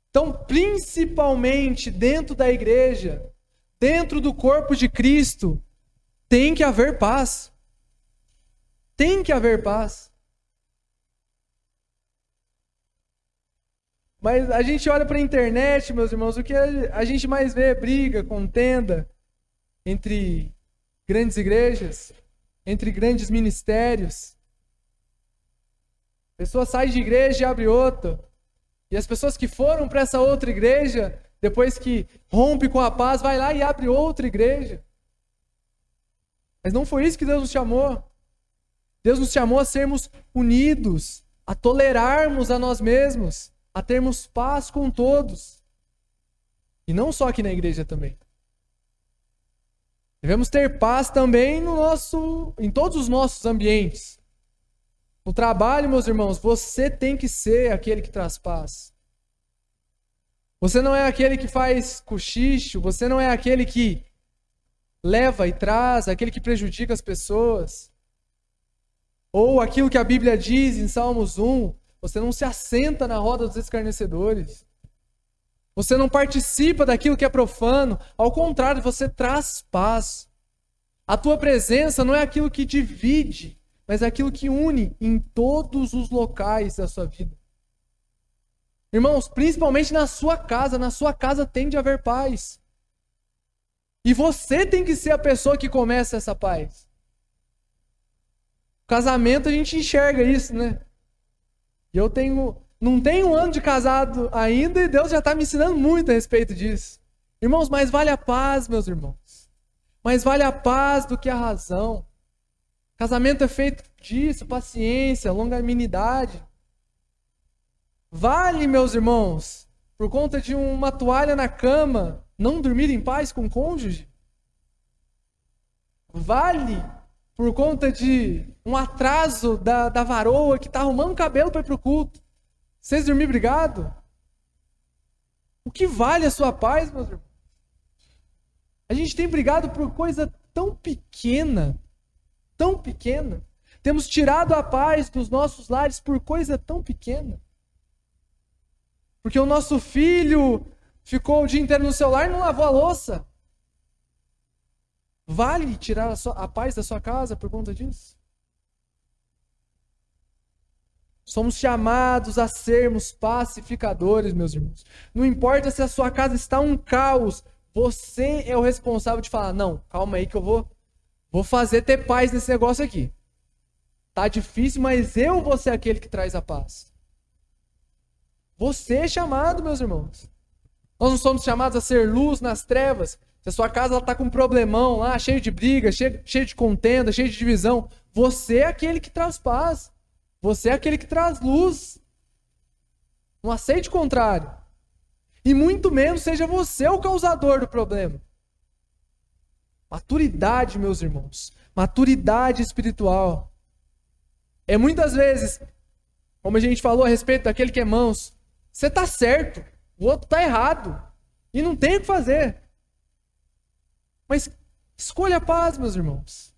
Então, principalmente dentro da igreja, dentro do corpo de Cristo, tem que haver paz. Tem que haver paz. Mas a gente olha para a internet, meus irmãos, o que a gente mais vê é briga, contenda entre grandes igrejas, entre grandes ministérios. Pessoa sai de igreja e abre outra. E as pessoas que foram para essa outra igreja, depois que rompe com a paz, vai lá e abre outra igreja. Mas não foi isso que Deus nos chamou. Deus nos chamou a sermos unidos, a tolerarmos a nós mesmos, a termos paz com todos. E não só aqui na igreja também. Devemos ter paz também em todos os nossos ambientes. No trabalho, meus irmãos, você tem que ser aquele que traz paz. Você não é aquele que faz cochicho, você não é aquele que leva e traz, aquele que prejudica as pessoas. Ou aquilo que a Bíblia diz em Salmos 1, você não se assenta na roda dos escarnecedores. Você não participa daquilo que é profano. Ao contrário, você traz paz. A tua presença não é aquilo que divide, mas é aquilo que une em todos os locais da sua vida. Irmãos, principalmente na sua casa tem de haver paz. E você tem que ser a pessoa que começa essa paz. Casamento a gente enxerga isso, né? E não tenho um ano de casado ainda e Deus já está me ensinando muito a respeito disso. Irmãos, mais vale a paz, meus irmãos. Mais vale a paz do que a razão. Casamento é feito disso, paciência, longanimidade. Vale, meus irmãos, por conta de uma toalha na cama, não dormir em paz com o cônjuge? Vale por conta de um atraso da varoa que está arrumando cabelo para ir para o culto? Vocês dormir brigado? O que vale a sua paz, meus irmãos? A gente tem brigado por coisa tão pequena. Tão pequena. Temos tirado a paz dos nossos lares por coisa tão pequena. Porque o nosso filho ficou o dia inteiro no celular e não lavou a louça. Vale tirar a paz da sua casa por conta disso? Somos chamados a sermos pacificadores, meus irmãos. Não importa se a sua casa está um caos, você é o responsável de falar, não, calma aí que eu vou fazer ter paz nesse negócio aqui. Tá difícil, mas eu vou ser aquele que traz a paz. Você é chamado, meus irmãos. Nós não somos chamados a ser luz nas trevas. Se a sua casa está com um problemão lá, cheio de briga, cheio de contenda, cheio de divisão, você é aquele que traz paz. Você é aquele que traz luz. Não aceite o contrário. E muito menos seja você o causador do problema. Maturidade, meus irmãos. Maturidade espiritual. É muitas vezes, como a gente falou a respeito daquele que é manso, você está certo, o outro está errado. E não tem o que fazer. Mas escolha a paz, meus irmãos.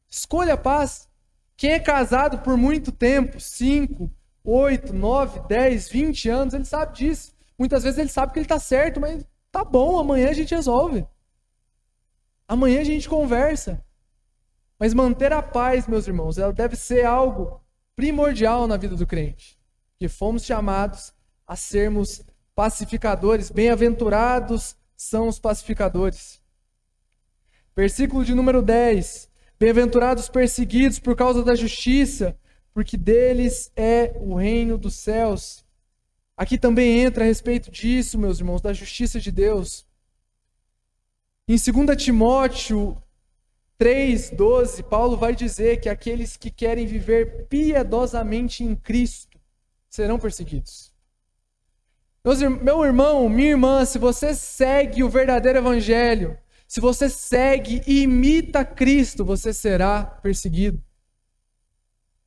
Escolha a paz. Quem é casado por muito tempo, 5, 8, 9, 10, 20 anos, ele sabe disso. Muitas vezes ele sabe que ele está certo, mas tá bom, amanhã a gente resolve. Amanhã a gente conversa. Mas manter a paz, meus irmãos, ela deve ser algo primordial na vida do crente. Que fomos chamados a sermos pacificadores. Bem-aventurados são os pacificadores. Versículo de número 10. Bem-aventurados perseguidos por causa da justiça, porque deles é o reino dos céus. Aqui também entra a respeito disso, meus irmãos, da justiça de Deus. Em 2 Timóteo 3,12, Paulo vai dizer que aqueles que querem viver piedosamente em Cristo serão perseguidos. Meu irmão, minha irmã, se você segue o verdadeiro evangelho, se você segue e imita Cristo, você será perseguido.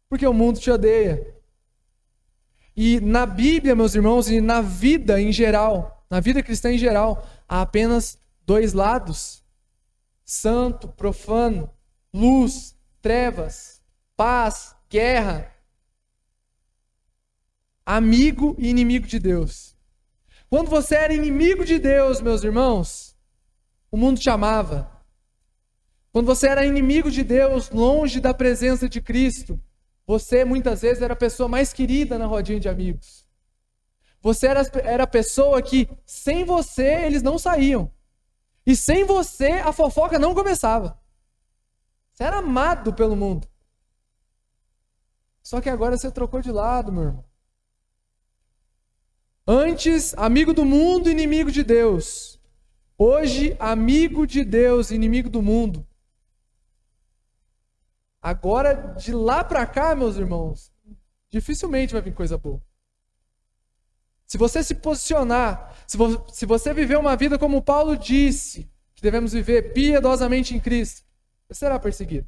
Porque o mundo te odeia. E na Bíblia, meus irmãos, e na vida em geral, na vida cristã em geral, há apenas 2 lados: santo, profano, luz, trevas, paz, guerra, amigo e inimigo de Deus. Quando você era inimigo de Deus, meus irmãos, o mundo te amava. Quando você era inimigo de Deus, longe da presença de Cristo, você muitas vezes era a pessoa mais querida na rodinha de amigos. Você era a pessoa que, sem você, eles não saíam. E sem você, a fofoca não começava. Você era amado pelo mundo. Só que agora você trocou de lado, meu irmão. Antes, amigo do mundo, inimigo de Deus. Hoje, amigo de Deus, inimigo do mundo. Agora, de lá para cá, meus irmãos, dificilmente vai vir coisa boa. Se você se posicionar, se você viver uma vida como Paulo disse, que devemos viver piedosamente em Cristo, você será perseguido.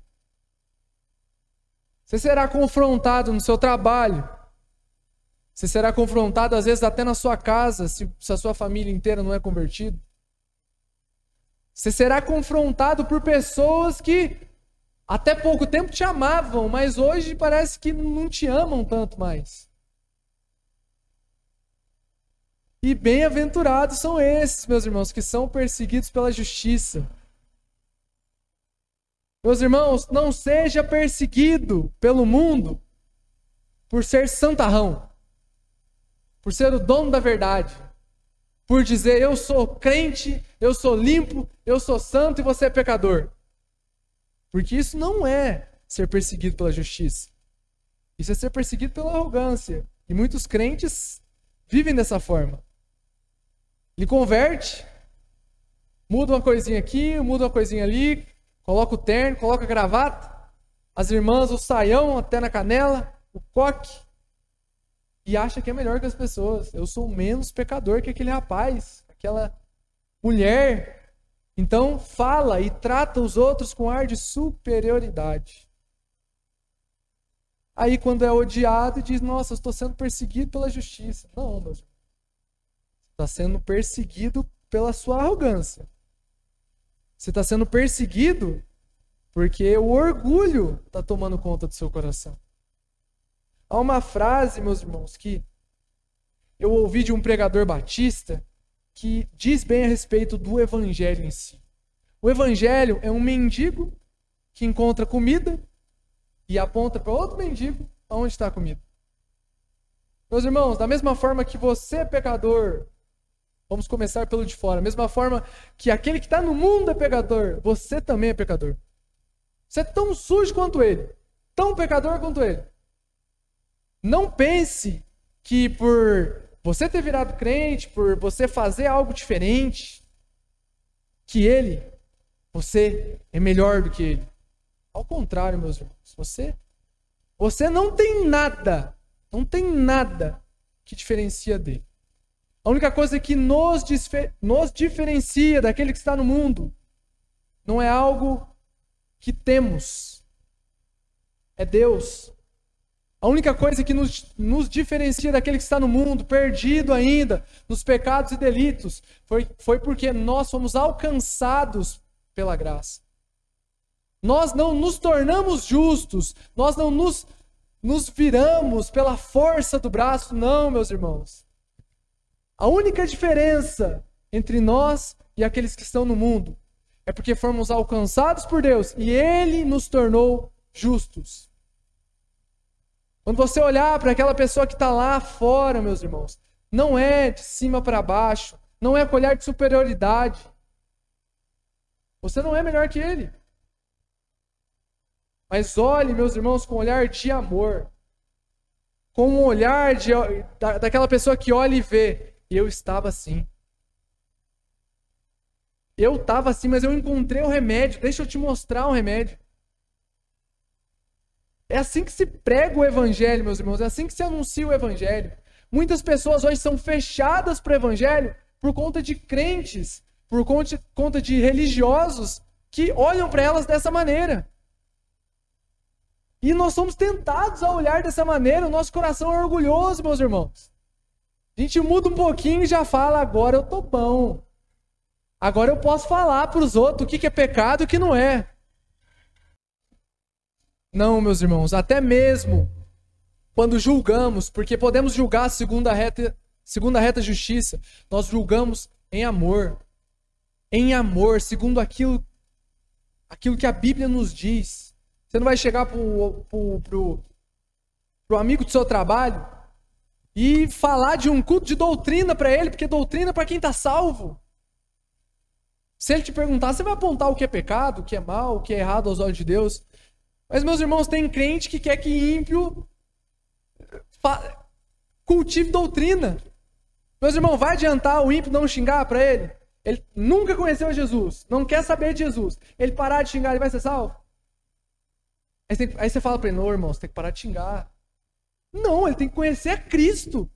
Você será confrontado no seu trabalho. Você será confrontado, às vezes, até na sua casa, se a sua família inteira não é convertida. Você será confrontado por pessoas que até pouco tempo te amavam, mas hoje parece que não te amam tanto mais. E bem-aventurados são esses, meus irmãos, que são perseguidos pela justiça. Meus irmãos, não seja perseguido pelo mundo por ser santarrão, por ser o dono da verdade, por dizer eu sou crente, eu sou limpo, eu sou santo e você é pecador. Porque isso não é ser perseguido pela justiça. Isso é ser perseguido pela arrogância. E muitos crentes vivem dessa forma. Ele converte, muda uma coisinha aqui, muda uma coisinha ali, coloca o terno, coloca a gravata, as irmãs, o saião até na canela, o coque, e acha que é melhor que as pessoas. Eu sou menos pecador que aquele rapaz, aquela mulher. Então fala e trata os outros com ar de superioridade. Aí quando é odiado, diz, nossa, eu estou sendo perseguido pela justiça. Não, meu irmão. Está sendo perseguido pela sua arrogância. Você está sendo perseguido porque o orgulho está tomando conta do seu coração. Há uma frase, meus irmãos, que eu ouvi de um pregador batista que diz bem a respeito do evangelho em si. O evangelho é um mendigo que encontra comida e aponta para outro mendigo aonde está a comida. Meus irmãos, da mesma forma que você é pecador, vamos começar pelo de fora, da mesma forma que aquele que está no mundo é pecador, você também é pecador. Você é tão sujo quanto ele, tão pecador quanto ele. Não pense que por você ter virado crente, por você fazer algo diferente, que você é melhor do que ele. Ao contrário, meus irmãos, você não tem nada que diferencia dele. A única coisa que nos diferencia daquele que está no mundo não é algo que temos, é Deus. A única coisa que nos diferencia daquele que está no mundo, perdido ainda, nos pecados e delitos, foi porque nós fomos alcançados pela graça. Nós não nos tornamos justos, nós não nos viramos pela força do braço, não, meus irmãos. A única diferença entre nós e aqueles que estão no mundo é porque fomos alcançados por Deus e Ele nos tornou justos. Quando você olhar para aquela pessoa que está lá fora, meus irmãos, não é de cima para baixo, não é com olhar de superioridade. Você não é melhor que ele. Mas olhe, meus irmãos, com um olhar de amor. Com um olhar daquela pessoa que olha e vê. Eu estava assim. Eu estava assim, mas eu encontrei o remédio. Deixa eu te mostrar o remédio. É assim que se prega o evangelho, meus irmãos. É assim que se anuncia o evangelho. Muitas pessoas hoje são fechadas para o evangelho por conta de crentes, por conta de religiosos que olham para elas dessa maneira. E nós somos tentados a olhar dessa maneira. O nosso coração é orgulhoso, meus irmãos. A gente muda um pouquinho e já fala, agora eu tô bom. Agora eu posso falar para os outros o que é pecado e o que não é. Não, meus irmãos, até mesmo quando julgamos, porque podemos julgar segundo a reta justiça, nós julgamos em amor, segundo aquilo aquilo que a Bíblia nos diz. Você não vai chegar pro amigo do seu trabalho e falar de um culto de doutrina para ele, porque doutrina é para quem está salvo. Se ele te perguntar, você vai apontar o que é pecado, o que é mal, o que é errado aos olhos de Deus. Mas, meus irmãos, tem crente que quer que ímpio cultive doutrina. Meus irmãos, vai adiantar o ímpio não xingar para ele? Ele nunca conheceu Jesus, não quer saber de Jesus. Ele parar de xingar, ele vai ser salvo? Aí você fala para ele, não, irmão, você tem que parar de xingar. Não, ele tem que conhecer a Cristo.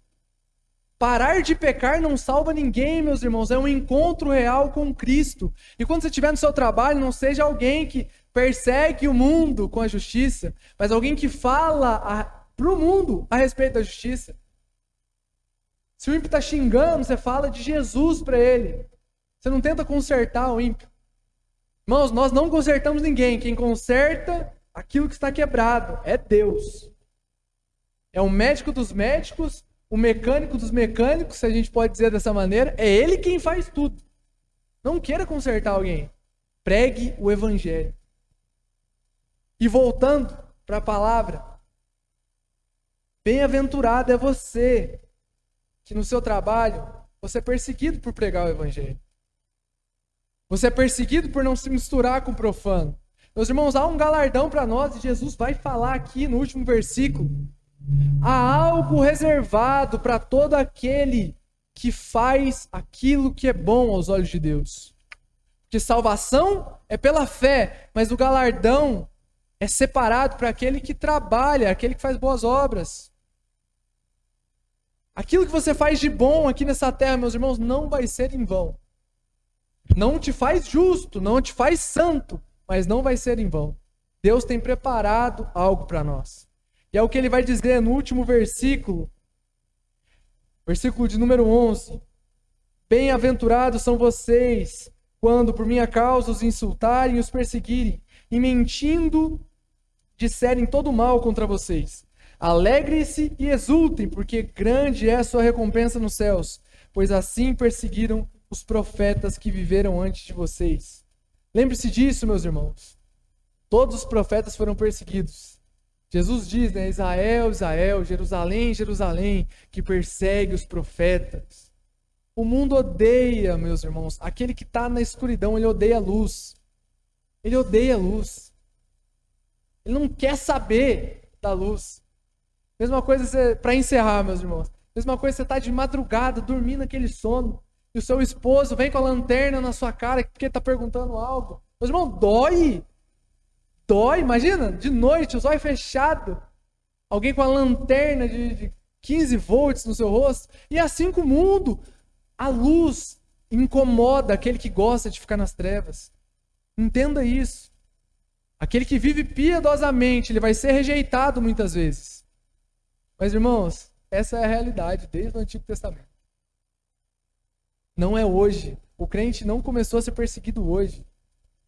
Parar de pecar não salva ninguém, meus irmãos. É um encontro real com Cristo. E quando você estiver no seu trabalho, não seja alguém que persegue o mundo com a justiça, mas alguém que fala para o mundo a respeito da justiça. Se o ímpio está xingando, você fala de Jesus para ele. Você não tenta consertar o ímpio. Irmãos, nós não consertamos ninguém. Quem conserta aquilo que está quebrado é Deus. É o médico dos médicos, o mecânico dos mecânicos, se a gente pode dizer dessa maneira. É ele quem faz tudo. Não queira consertar alguém. Pregue o evangelho. E voltando para a palavra, bem-aventurado é você que no seu trabalho você é perseguido por pregar o evangelho. Você é perseguido por não se misturar com o profano. Meus irmãos, há um galardão para nós, e Jesus vai falar aqui no último versículo. Há algo reservado para todo aquele que faz aquilo que é bom aos olhos de Deus. Porque salvação é pela fé, mas o galardão é separado para aquele que trabalha, aquele que faz boas obras. Aquilo que você faz de bom aqui nessa terra, meus irmãos, não vai ser em vão. Não te faz justo, não te faz santo, mas não vai ser em vão. Deus tem preparado algo para nós. E é o que ele vai dizer no último versículo, versículo de número 11. Bem-aventurados são vocês, quando por minha causa os insultarem e os perseguirem, e mentindo disserem todo mal contra vocês. Alegrem-se e exultem, porque grande é a sua recompensa nos céus, pois assim perseguiram os profetas que viveram antes de vocês. Lembre-se disso, meus irmãos. Todos os profetas foram perseguidos. Jesus diz, né, Israel, Israel, Jerusalém, Jerusalém, que persegue os profetas. O mundo odeia, meus irmãos, aquele que está na escuridão, ele odeia a luz. Ele odeia a luz. Ele não quer saber da luz. Mesma coisa, para encerrar, meus irmãos, mesma coisa você está de madrugada, dormindo aquele sono, e o seu esposo vem com a lanterna na sua cara, porque está perguntando algo. Meus irmãos, dói. Dói, imagina, de noite, os olhos fechados, alguém com a lanterna de 15 volts no seu rosto, e assim com o mundo, a luz incomoda aquele que gosta de ficar nas trevas. Entenda isso. Aquele que vive piedosamente, ele vai ser rejeitado muitas vezes. Mas, irmãos, essa é a realidade desde o Antigo Testamento. Não é hoje. O crente não começou a ser perseguido hoje.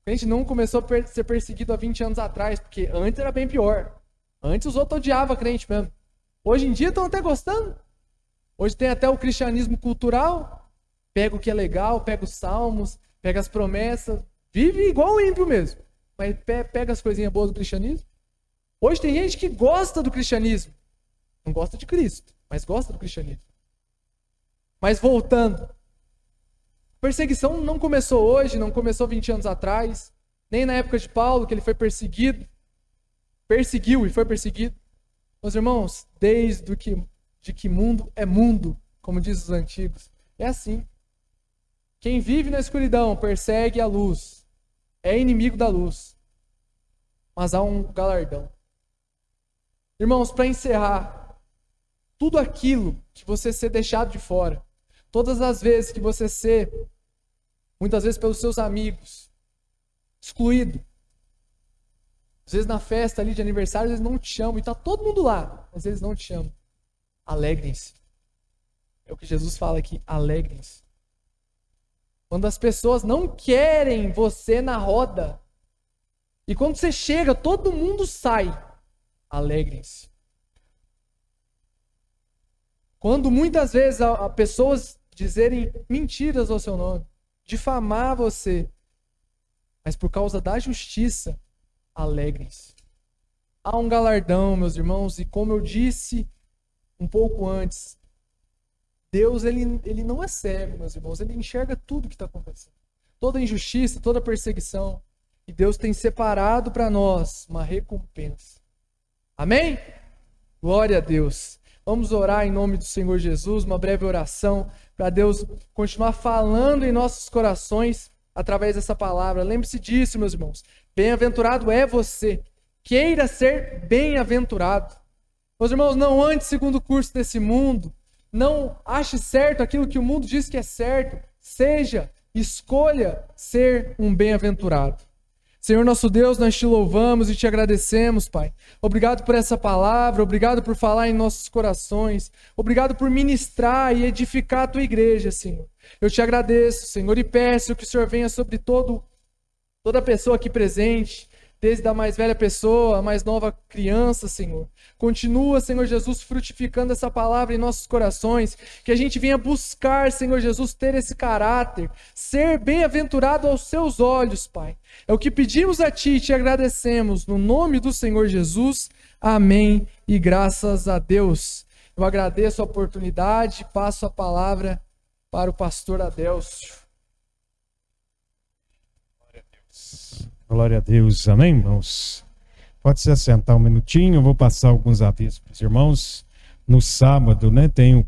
A gente não começou a ser perseguido há 20 anos atrás, porque antes era bem pior. Antes os outros odiavam a crente mesmo. Hoje em dia estão até gostando. Hoje tem até o cristianismo cultural. Pega o que é legal, pega os salmos, pega as promessas. Vive igual o ímpio mesmo. Mas pega as coisinhas boas do cristianismo. Hoje tem gente que gosta do cristianismo. Não gosta de Cristo, mas gosta do cristianismo. Mas voltando. Perseguição não começou hoje, não começou 20 anos atrás, nem na época de Paulo, que ele foi perseguiu e foi perseguido. Meus irmãos, desde que mundo é mundo, como diz os antigos, é assim. Quem vive na escuridão persegue a luz, é inimigo da luz, mas há um galardão. Irmãos, para encerrar, tudo aquilo que você ser deixado de fora, todas as vezes que você ser, muitas vezes pelos seus amigos, excluído. Às vezes na festa ali de aniversário, eles não te chamam, e está todo mundo lá, mas eles não te chamam. Alegrem-se. É o que Jesus fala aqui, alegrem-se. Quando as pessoas não querem você na roda, e quando você chega, todo mundo sai, alegrem-se. Quando muitas vezes há pessoas dizerem mentiras ao seu nome, difamar você, mas por causa da justiça, alegrem-se. Há um galardão, meus irmãos, e como eu disse um pouco antes, Deus ele não é cego, meus irmãos, ele enxerga tudo que está acontecendo. Toda injustiça, toda perseguição. E Deus tem separado para nós uma recompensa. Amém? Glória a Deus. Vamos orar em nome do Senhor Jesus, uma breve oração, para Deus continuar falando em nossos corações através dessa palavra. Lembre-se disso, meus irmãos. Bem-aventurado é você. Queira ser bem-aventurado. Meus irmãos, não ande segundo o curso desse mundo. Não ache certo aquilo que o mundo diz que é certo. Escolha ser um bem-aventurado. Senhor nosso Deus, nós te louvamos e te agradecemos, Pai. Obrigado por essa palavra, obrigado por falar em nossos corações, obrigado por ministrar e edificar a tua igreja, Senhor. Eu te agradeço, Senhor, e peço que o Senhor venha sobre toda pessoa aqui presente, desde a mais velha pessoa, a mais nova criança, Senhor. Continua, Senhor Jesus, frutificando essa palavra em nossos corações, que a gente venha buscar, Senhor Jesus, ter esse caráter, ser bem-aventurado aos seus olhos, Pai. É o que pedimos a Ti e te agradecemos, no nome do Senhor Jesus. Amém e graças a Deus. Eu agradeço a oportunidade e passo a palavra para o pastor Adélcio. Glória a Deus, amém, irmãos? Pode se assentar um minutinho, eu vou passar alguns avisos para os irmãos. No sábado, tem